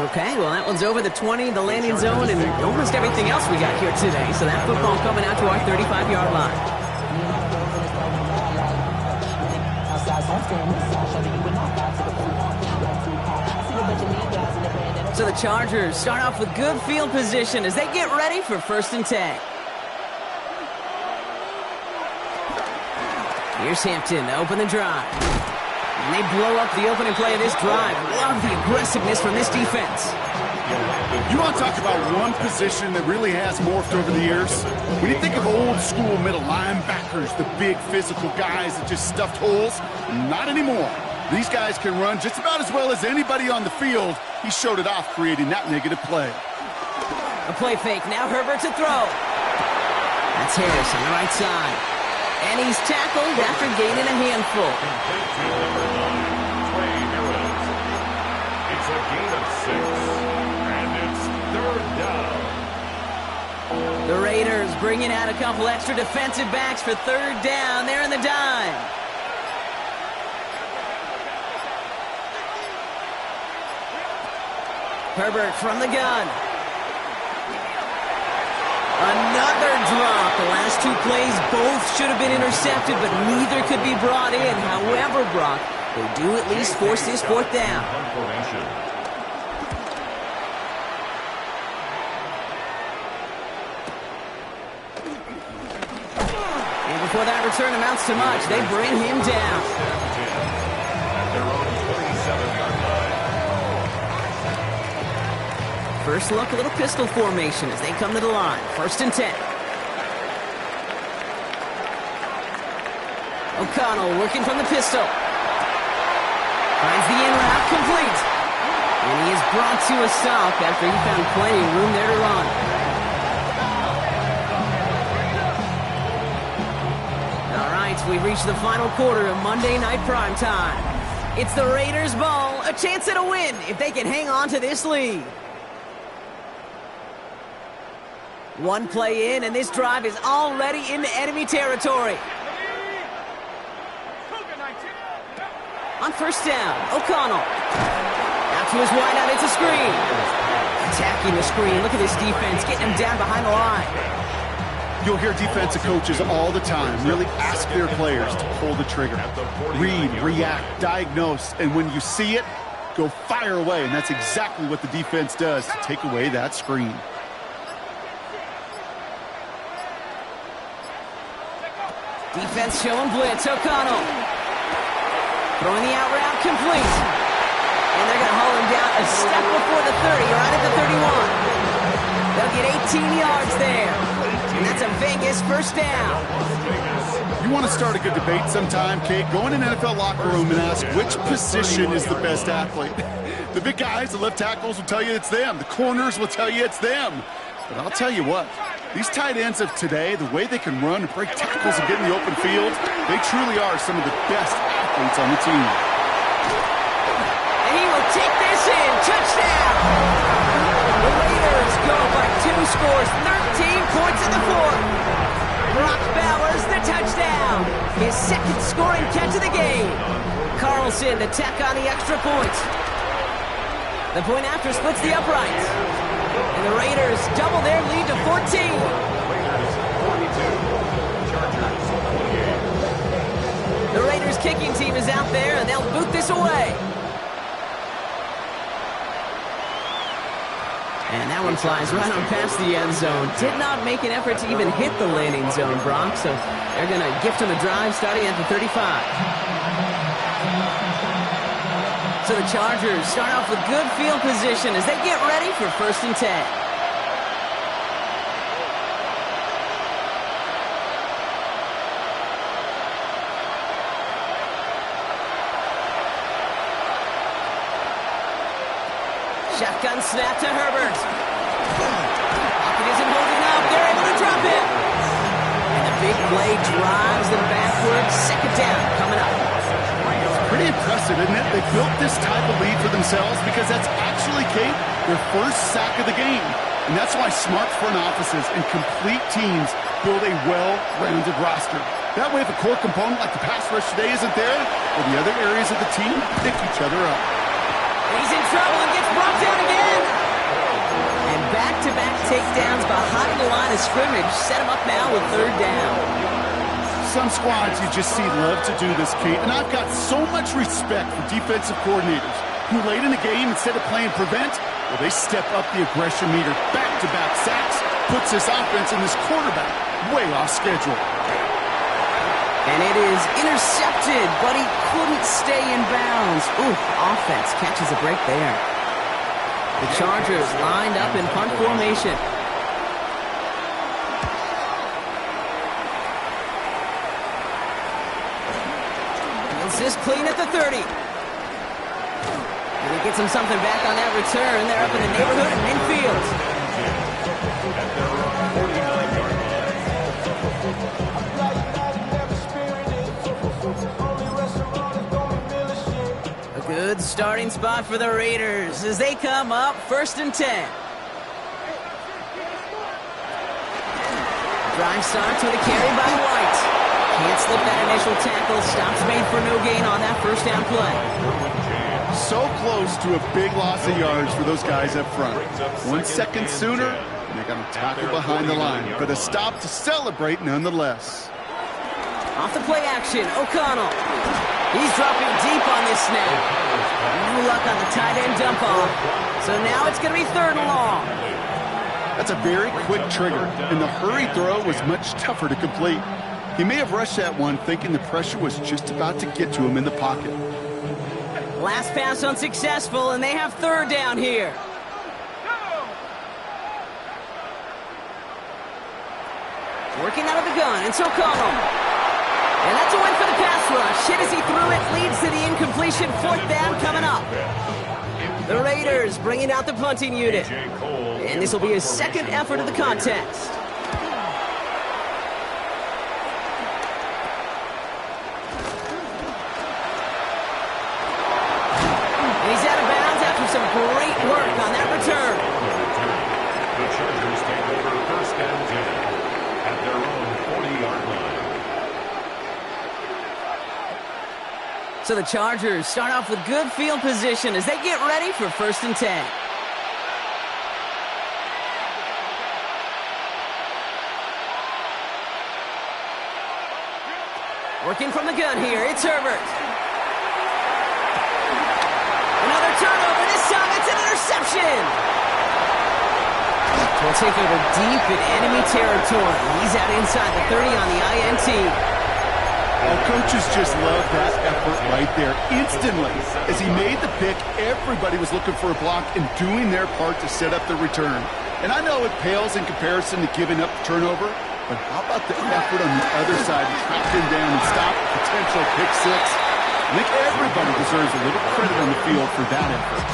Okay, well, that one's over the 20, the landing zone, and almost everything else we got here today. So that football coming out to our 35-yard line. So the Chargers start off with good field position as they get ready for 1st and 10. Here's Hampton to open the drive. And they blow up the opening play of this drive. Love the aggressiveness from this defense. You want to talk about one position that really has morphed over the years? When you think of old school middle linebackers, the big physical guys that just stuffed holes, not anymore. These guys can run just about as well as anybody on the field. He showed it off creating that negative play. A play fake. Now Herbert to throw. That's Harris on the right side. And he's tackled after gaining a handful. It's a gain of 6, and it's 3rd down. The Raiders bringing out a couple extra defensive backs for 3rd down. They're in the dime. Herbert from the gun. Another drop. The last 2 plays both should have been intercepted, but neither could be brought in. However, Brock, they do at least force this 4th down. And before that return amounts to much, they bring him down. At their own 27-yard line. First look, a little pistol formation as they come to the line. 1st and 10. O'Connell working from the pistol. Finds the in route complete. And he is brought to a stop after he found plenty of room there to run. All right, we reach the final quarter of Monday Night Primetime. It's the Raiders' ball, a chance at a win if they can hang on to this lead. One play in, and this drive is already into enemy territory. On 1st down, O'Connell. Out to his wideout, it's a screen. Attacking the screen. Look at this defense, getting him down behind the line. You'll hear defensive coaches all the time really ask their players to pull the trigger. Read, react, diagnose, and when you see it, go fire away. And that's exactly what the defense does to take away that screen. Defense showing blitz. O'Connell throwing the out route complete. And they're going to haul him down a step before the 30, right at the 31. They'll get 18 yards there. And that's a Vegas 1st down. You want to start a good debate sometime, Kate? Go in an NFL locker room and ask which position is the best athlete. The big guys, the left tackles will tell you it's them. The corners will tell you it's them. But I'll tell you what, these tight ends of today, the way they can run and break tackles and get in the open field, they truly are some of the best athletes on the team. And he will take this in. Touchdown! The Raiders go by 2 scores, 13 points in the 4th. Brock Bowers, the touchdown. His 2nd scoring catch of the game. Carlson to tack on the extra point. The point after splits the uprights. And the Raiders double their lead to 14. Raiders 42. Chargers 28. The Raiders kicking team is out there, and they'll boot this away. And that one flies right on past the end zone. Did not make an effort to even hit the landing zone, Brock. So they're going to gift him a drive starting at the 35. So the Chargers start off with good field position as they get ready for 1st and 10. Shotgun snap to Herbert. Pocket isn't holding up. They're able to drop it. And the big play drives them backwards. 2nd down coming up. Pretty impressive, isn't it? They built this type of lead for themselves because that's actually, Kate, their 1st sack of the game. And that's why smart front offices and complete teams build a well-rounded roster. That way, if a core component like the pass rush today isn't there, well, the other areas of the team pick each other up. He's in trouble and gets brought down again. And back-to-back takedowns behind the line of scrimmage set him up now with third down. Some squads you just see love to do this, Kate, and I've got so much respect for defensive coordinators who late in the game, instead of playing prevent, well, they step up the aggression meter. Back-to-back sacks puts this offense and this quarterback way off schedule. And it is intercepted, but he couldn't stay in bounds. Ooh, offense catches a break there. The Chargers lined up in punt formation. It's just clean at the 30. And he gets him something back on that return. They're up in the neighborhood of midfield. Good starting spot for the Raiders as they come up 1st and 10. Drive starts with a carry by White. Can't slip that initial tackle. Stops made for no gain on that first down play. So close to a big loss of yards for those guys up front. 1 second sooner, they're going to tackle behind the line. But a stop to celebrate nonetheless. Off the play action, O'Connell. He's dropping deep on this snap. No luck on the tight end dump off. So now it's going to be 3rd and long. That's a very quick trigger, and the hurry throw was much tougher to complete. He may have rushed that one thinking the pressure was just about to get to him in the pocket. Last pass unsuccessful, and they have 3rd down here. Working out of the gun, it's O'Connell. And that's a win for the pass rush. Hit as he threw it, leads to the incompletion. 4th down coming up. The Raiders bringing out the punting unit. And this will be his 2nd effort of the contest. And he's out of bounds after some great work on that return. The Chargers take over 1st and 10 at their own 40-yard line. So the Chargers start off with good field position as they get ready for 1st and 10. Working from the gun here, it's Herbert. Another turnover, this time it's an interception. We'll take over deep in enemy territory. He's out inside the 30 on the INT. Well, coaches just love that effort right there. Instantly, as he made the pick, everybody was looking for a block and doing their part to set up the return. And I know it pales in comparison to giving up the turnover, but how about the effort on the other side to track him down and stop a potential pick six? I think everybody deserves a little credit on the field for that effort.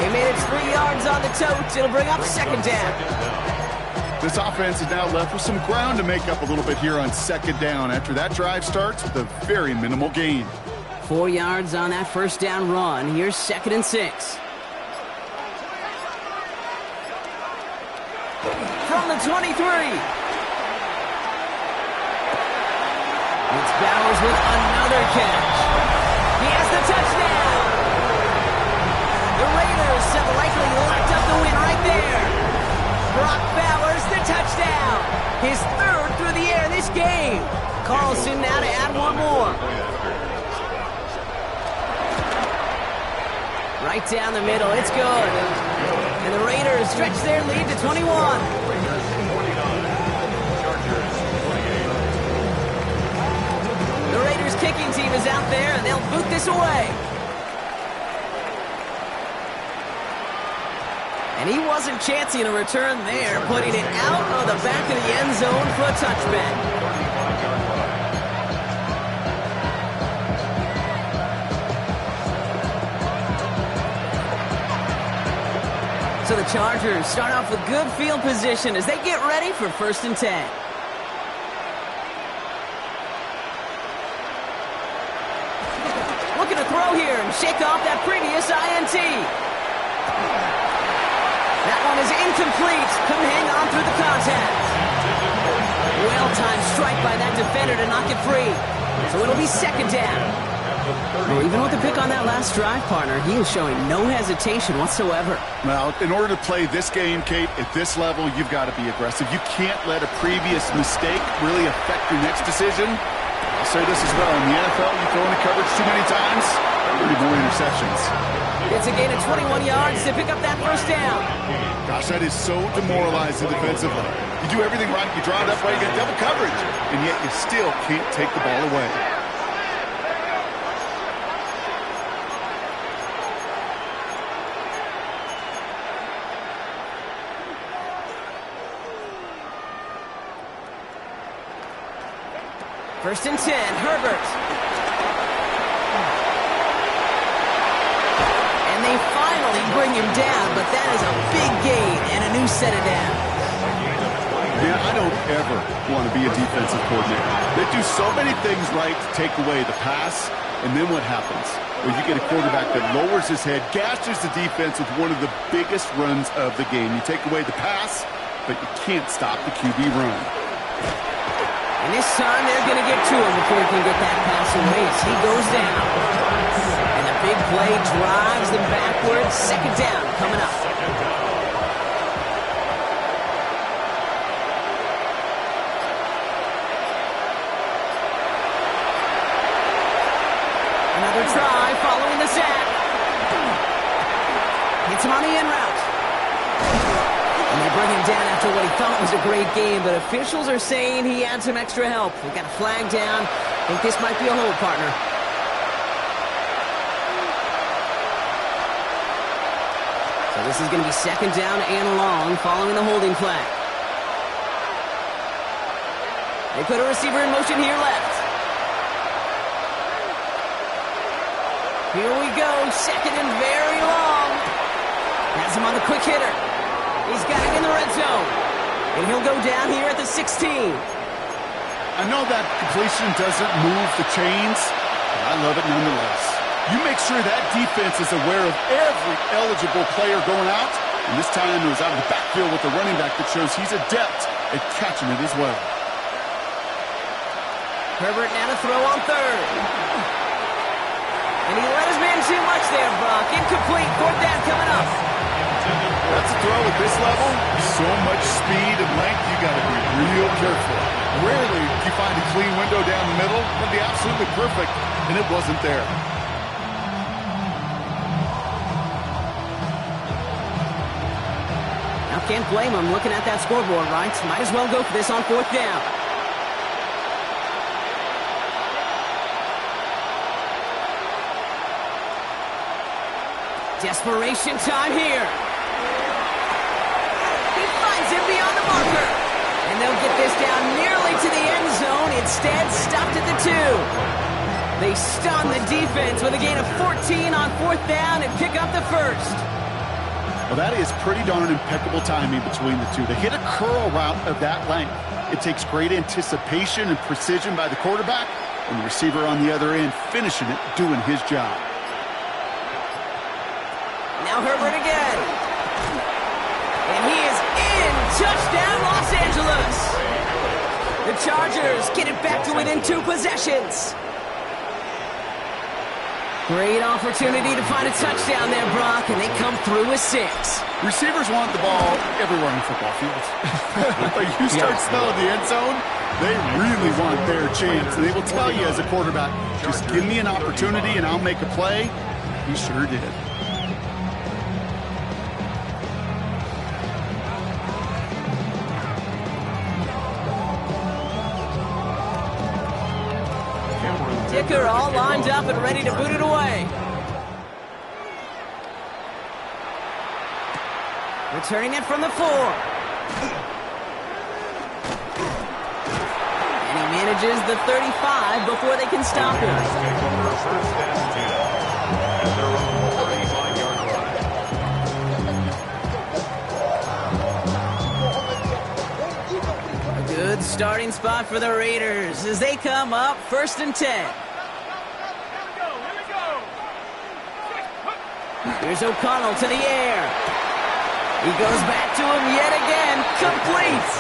They made it 3 yards on the tote. It'll bring up 2nd down. This offense is now left with some ground to make up a little bit here on 2nd down after that drive starts with a very minimal gain. 4 yards on that 1st down run. Here's 2nd and 6. From the 23. It's Bowers with another catch. He has the touchdown. The Raiders have likely locked up the win right there. Brock Bowers, the touchdown. His 3rd through the air this game. Carlson now to add 1 more. Right down the middle, it's good. And the Raiders stretch their lead to 21. The Raiders kicking team is out there, and they'll boot this away. And he wasn't chancing a return there, putting it out of the back of the end zone for a touchback. So the Chargers start off with good field position as they get ready for 1st and 10. Looking to throw here and shake off that previous INT. That one is incomplete. Couldn't hang on through the contact. Well big-time strike by that defender to knock it free. So it'll be second down. Well, even with the pick on that last drive, partner, he is showing no hesitation whatsoever. Well, in order to play this game, Kate, at this level, you've got to be aggressive. You can't let a previous mistake really affect your next decision. I'll say this as well. In the NFL, you throw into coverage too many times, pretty more interceptions. It's a gain of 21 yards to pick up that first down. Gosh, that is so demoralizing defensively. You do everything right, you draw it up right, you get double coverage, and yet you still can't take the ball away. First and 10, Herbert. And they finally bring him down, but that is a big gain and a new set of downs. Yeah, I don't ever want to be a defensive coordinator. They do so many things right to take away the pass, and then what happens? Well, you get a quarterback that lowers his head, gashes the defense with one of the biggest runs of the game. You take away the pass, but you can't stop the QB run. And this time they're going to get to him before he can get that pass away as he goes down. And the big play drives them backwards. Second down coming up. Another try following the sack. Gets him on the in route. And they bring him down after what he thought was a great game, but officials are saying he had some extra help. We've got a flag down. I think this might be a hold, partner. So this is going to be second down and long following the holding flag. They put a receiver in motion here left. Here we go, second and very long. Has him on the quick hitter. He's got it in the red zone. And he'll go down here at the 16. I know that completion doesn't move the chains, but I love it nonetheless. You make sure that defense is aware of every eligible player going out, and this time it was out of the backfield with the running back that shows he's adept at catching it as well. Herbert now to throw on third. And he let his man too much there, Brock. Incomplete, fourth down coming up. That's a throw at this level. So much speed and length, you got to be real careful. Rarely do you find a clean window down the middle. It'd be absolutely perfect, and it wasn't there. Now can't blame him looking at that scoreboard, right? Might as well go for this on fourth down. Desperation time here. He finds him beyond the marker. And they'll get this down nearly to the end zone. Instead, stopped at the 2. They stun the defense with a gain of 14 on fourth down and pick up the first. Well, that is pretty darn impeccable timing between the two. To hit a curl route of that length, it takes great anticipation and precision by the quarterback, and the receiver on the other end finishing it, doing his job. Now Herbert again. And he is in. Touchdown, Los Angeles. The Chargers get it back to within 2 possessions. Great opportunity to find a touchdown there, Brock, and they come through with 6. Receivers want the ball everywhere on football fields. But you start smelling the end zone, they really want their chance. And they will tell you as a quarterback, just give me an opportunity and I'll make a play. He sure did. Dicker all lined up and ready to boot it away. Returning it from the 4. And he manages the 35 before they can stop him. A good starting spot for the Raiders as they come up first and 10. Here's O'Connell to the air. He goes back to him yet again. Complete.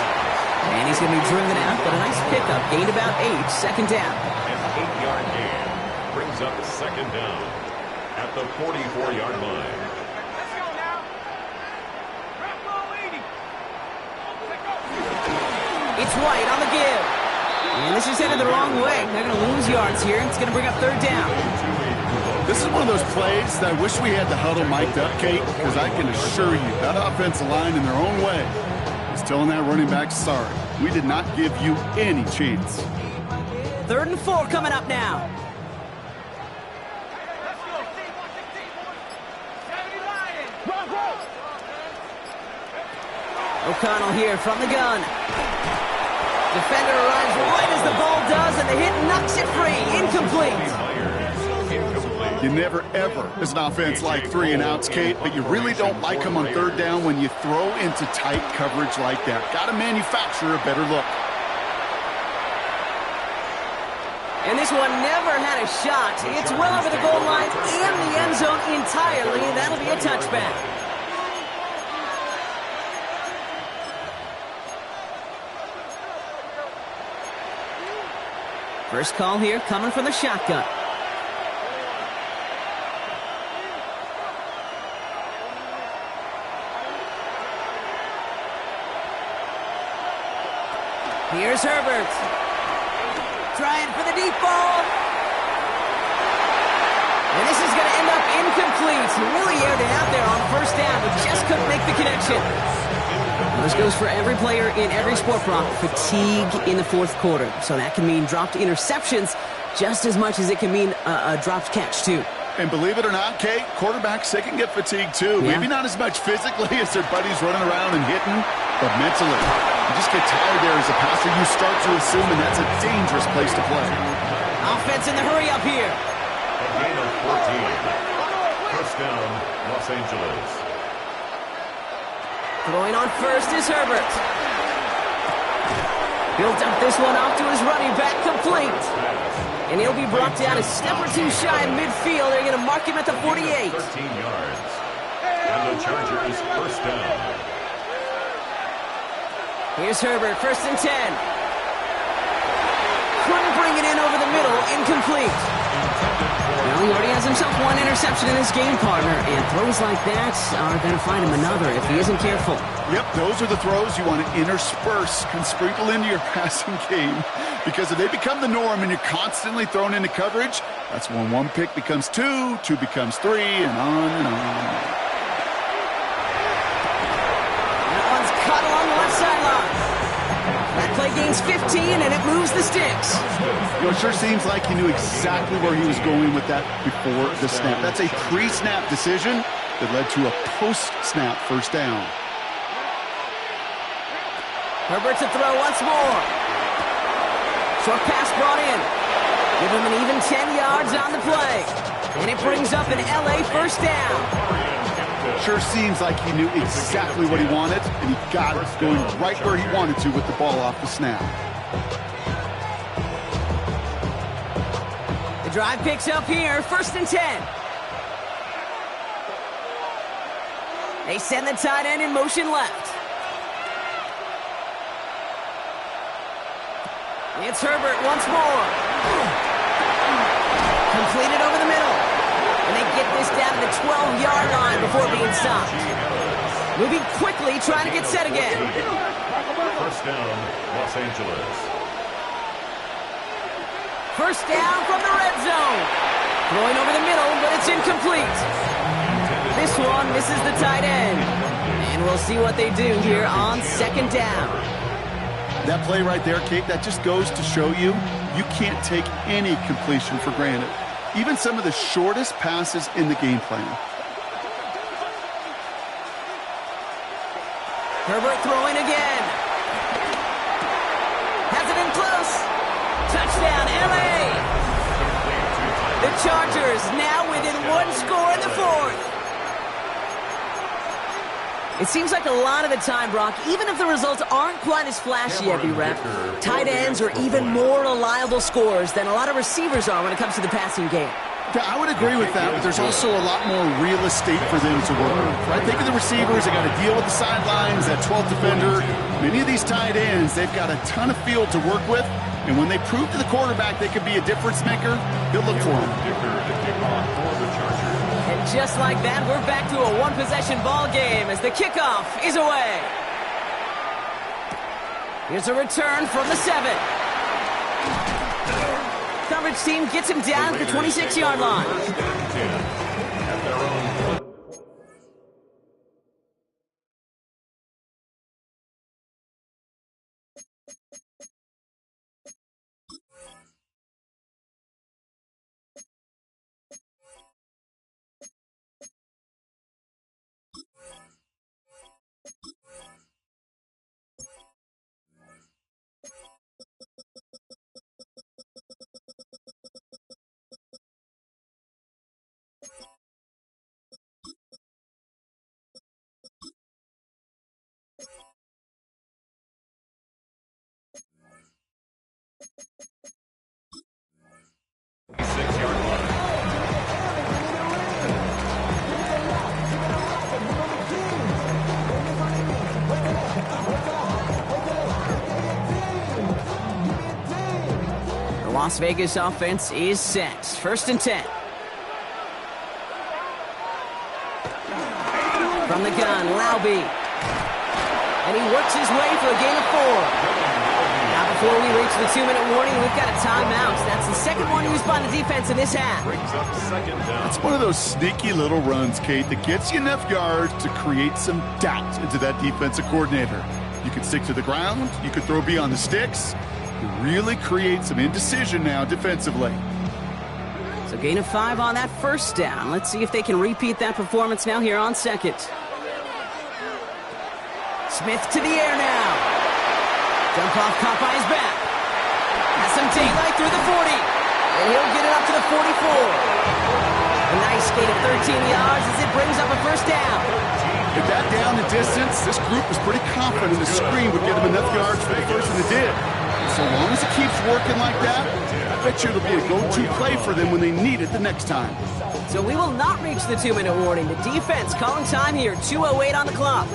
And he's going to be driven out, but a nice pickup. Gained about 8, second down. An 8-yard gain brings up second down at the 44-yard line. Let's go now. Grab ball 80. It's White on the give. And this is headed the wrong way. They're going to lose yards here. It's going to bring up third down. This is one of those plays that I wish we had the huddle mic'd up, Kate, because I can assure you that offensive line in their own way is telling that running back, sorry, we did not give you any chance. 3rd and 4 coming up now. Let's go. 70 Lions. O'Connell here from the gun. Defender arrives right as the ball does, and the hit knocks it free. Incomplete. You never, ever, as an offense, like 3 and outs, Kate, but you really don't like them on 3rd down when you throw into tight coverage like that. Got to manufacture a better look. And this one never had a shot. It's well over the goal line and the end zone entirely. That'll be a touchback. First call here coming from the shotgun. Here's Herbert. Trying for the deep ball. And this is going to end up incomplete. He really aired it out there on first down, but just couldn't make the connection. Well, this goes for every player in every sport, Brock. Fatigue in the 4th quarter. So that can mean dropped interceptions just as much as it can mean a dropped catch, too. And believe it or not, Kate, quarterbacks, they can get fatigued, too. Yeah. Maybe not as much physically as their buddies running around and hitting, but mentally. You just get tired there as a passer. You start to assume, and that's a dangerous place to play. Offense in the hurry up here. A gain of 14. First down, Los Angeles. Throwing on first is Herbert. He'll dump this one off to his running back, complete. And he'll be brought down a step or 2 shy of midfield. They're going to mark him at the 48. 13 yards. And the Chargers first down. Here's Herbert, 1st and 10. Couldn't bring it in over the middle, incomplete. Well, he already has himself 1 interception in this game, partner, and throws like that are going to find him another if he isn't careful. Yep, those are the throws you want to intersperse and sprinkle into your passing game, because if they become the norm and you're constantly thrown into coverage, that's when 1 pick becomes 2, 2 becomes 3, and on and on. That one's cut along the left sideline. That play gains 15, and it moves the sticks. You know, it sure seems like he knew exactly where he was going with that before the snap. That's a pre-snap decision that led to a post-snap first down. Herbert to throw once more. Short pass brought in. Give him an even 10 yards on the play. And it brings up an LA first down. Sure seems like he knew exactly what he wanted, and he got it going right where he wanted to with the ball off the snap. The drive picks up here, 1st and 10. They send the tight end in motion left. It's Herbert once more. Completed over the middle. And they get this down to the 12-yard line before being stopped. Moving quickly, trying to get set again. First down, Los Angeles. First down from the red zone. Throwing over the middle, but it's incomplete. This one misses the tight end. And we'll see what they do here on 2nd down. That play right there, Kate, that just goes to show you, you can't take any completion for granted. Even some of the shortest passes in the game plan. Herbert throwing again. Has it in close. Touchdown, LA. The Chargers now within 1 score in the 4th. It seems like a lot of the time, Brock, even if the results aren't quite as flashy every rep, tight ends are even more reliable scorers than a lot of receivers are when it comes to the passing game. Yeah, I would agree with that, but there's also a lot more real estate for them to work with. Right? Think of the receivers. They got to deal with the sidelines, that 12th defender. Many of these tight ends, they've got a ton of field to work with. And when they prove to the quarterback they could be a difference maker, he'll look for him. And just like that, we're back to a one-possession ball game as the kickoff is away. Here's a return from the 7. Coverage team gets him down at the 26-yard line. The Las Vegas offense is set. 1st and 10. From the gun, Laube. And he works his way for a gain of 4. Now before we reach the 2-minute warning, we've got a timeout. That's the second one used by the defense in this half. It's one of those sneaky little runs, Kate, that gets you enough yards to create some doubt into that defensive coordinator. You can stick to the ground. You could throw beyond the sticks. You really create some indecision now defensively. So gain of 5 on that first down. Let's see if they can repeat that performance now here on second. Smith to the air now. Dump off caught by his back. Has some daylight through the 40. And he'll get it up to the 44. A nice gain of 13 yards as it brings up a first down. With that down the distance, this group was pretty confident the screen would get them enough yards for the first, and it did. So long as it keeps working like that, I bet you it'll be a go-to play for them when they need it the next time. So we will not reach the 2-minute warning. The defense calling time here, 2:08 on the clock.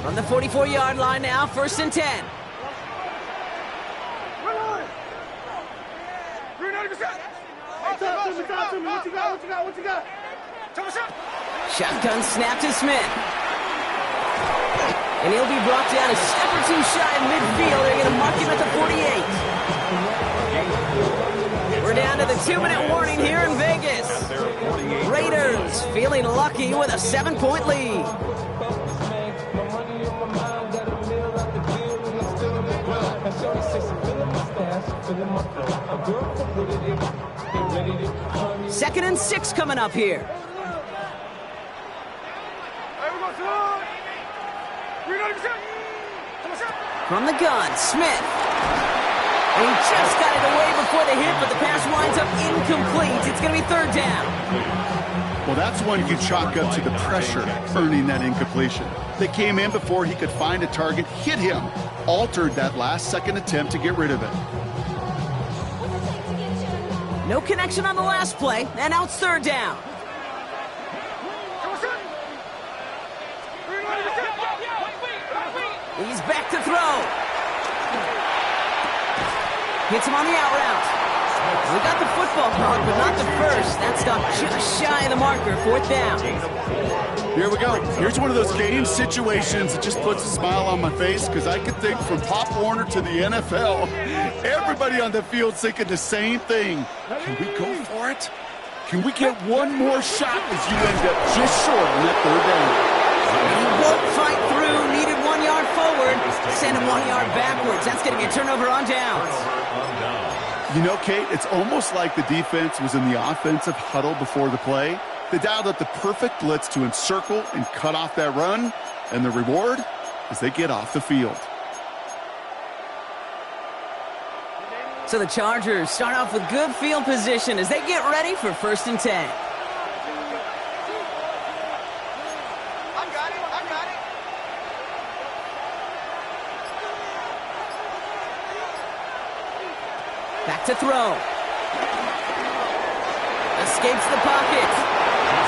From the 44-yard line now, 1st and 10. Shotgun snap to Smith. And he'll be brought down a step or 2 shy in midfield. They're going to mark him at the 48. We're down to the 2-minute warning here in Vegas. Raiders feeling lucky with a 7-point lead. Second and 6 coming up here. From the gun, Smith. And he just got it away before the hit, but the pass winds up incomplete. It's going to be 3rd down. Well, that's one you can chalk up to the pressure earning that incompletion. They came in before he could find a target, hit him, altered that last-second attempt to get rid of it. No connection on the last play, and now it's 3rd down. He's back to throw. Hits him on the out route. We got the football mark, but not the first. That stopped just shy of the marker. 4th down. Here we go. Here's one of those game situations that just puts a smile on my face because I could think from Pop Warner to the NFL, everybody on the field thinking the same thing. Can we go for it? Can we get one more shot as you end up just short on that 3rd down? He won't fight through. Needed 1 yard forward. Send him 1 yard backwards. That's going to be a turnover on downs. You know, Kate, it's almost like the defense was in the offensive huddle before the play. They dialed up the perfect blitz to encircle and cut off that run. And the reward is they get off the field. So the Chargers start off with good field position as they get ready for 1st and 10. Back to throw. Escapes the pocket.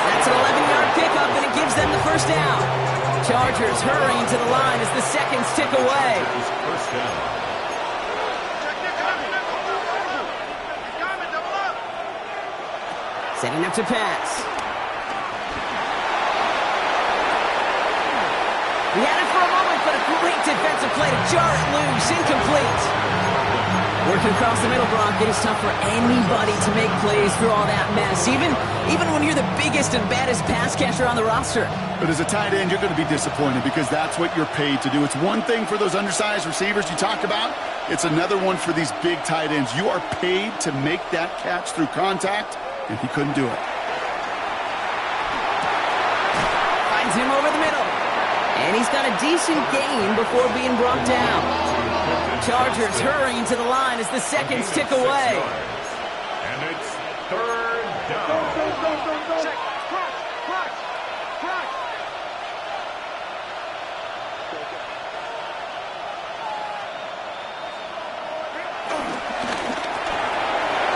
That's an 11-yard pickup, and it gives them the first down. Chargers hurrying to the line as the seconds tick away. First down. Setting up to pass. He had it for a moment, but a great defensive play to jar it loose. Incomplete. Working across the middle, Brock, it is tough for anybody to make plays through all that mess, even when you're the biggest and baddest pass catcher on the roster. But as a tight end, you're going to be disappointed because that's what you're paid to do. It's one thing for those undersized receivers you talk about. It's another one for these big tight ends. You are paid to make that catch through contact, and he couldn't do it. Finds him over the middle. And he's got a decent gain before being brought down. Chargers hurrying to the line as the seconds tick away. And it's third down. Check. Cross.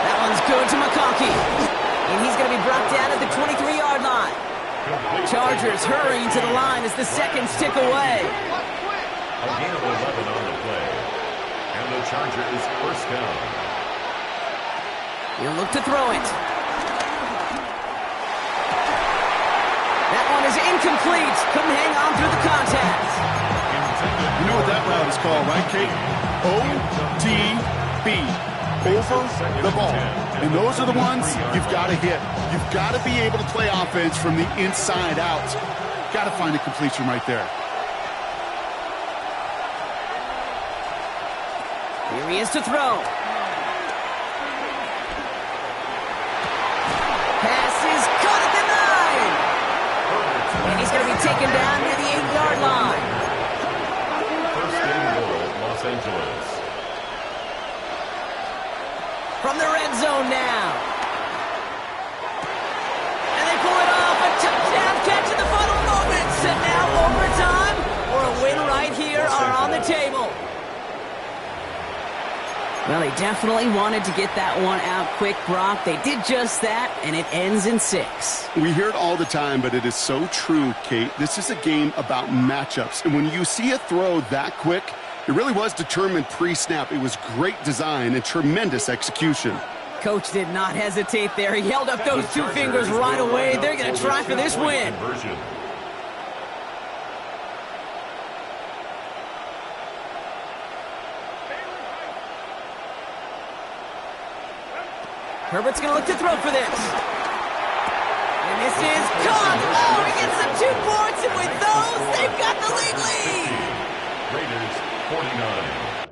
That one's good to McConkey. And he's going to be brought down at the 23-yard line. Chargers hurrying to the line as the seconds tick away. A gain of 11 on the play. And the Chargers first down. He'll look to throw it. That one is incomplete. Couldn't hang on through the contact. You know what that route is called, right, Kate? OTB. Over the ball. And those are the ones you've got to hit. You've got to be able to play offense from the inside out. Got to find a completion right there. Here he is to throw. Pass is caught at the 9. And he's going to be taken down near the 8-yard line. First and goal, Los Angeles. From the red zone now. And they pull it off. A touchdown catch in the final moments. And now overtime or a win right here are on the table. Well, they definitely wanted to get that one out quick, Brock. They did just that, and it ends in 6. We hear it all the time, but it is so true, Kate. This is a game about matchups. And when you see a throw that quick, it really was determined pre-snap. It was great design and tremendous execution. Coach did not hesitate there. He held up those 2 fingers right away. They're going to try for this win. Herbert's going to look to throw for this. And this is caught. Oh, he gets the 2 points, and with those, they've got the league lead. Raiders 49.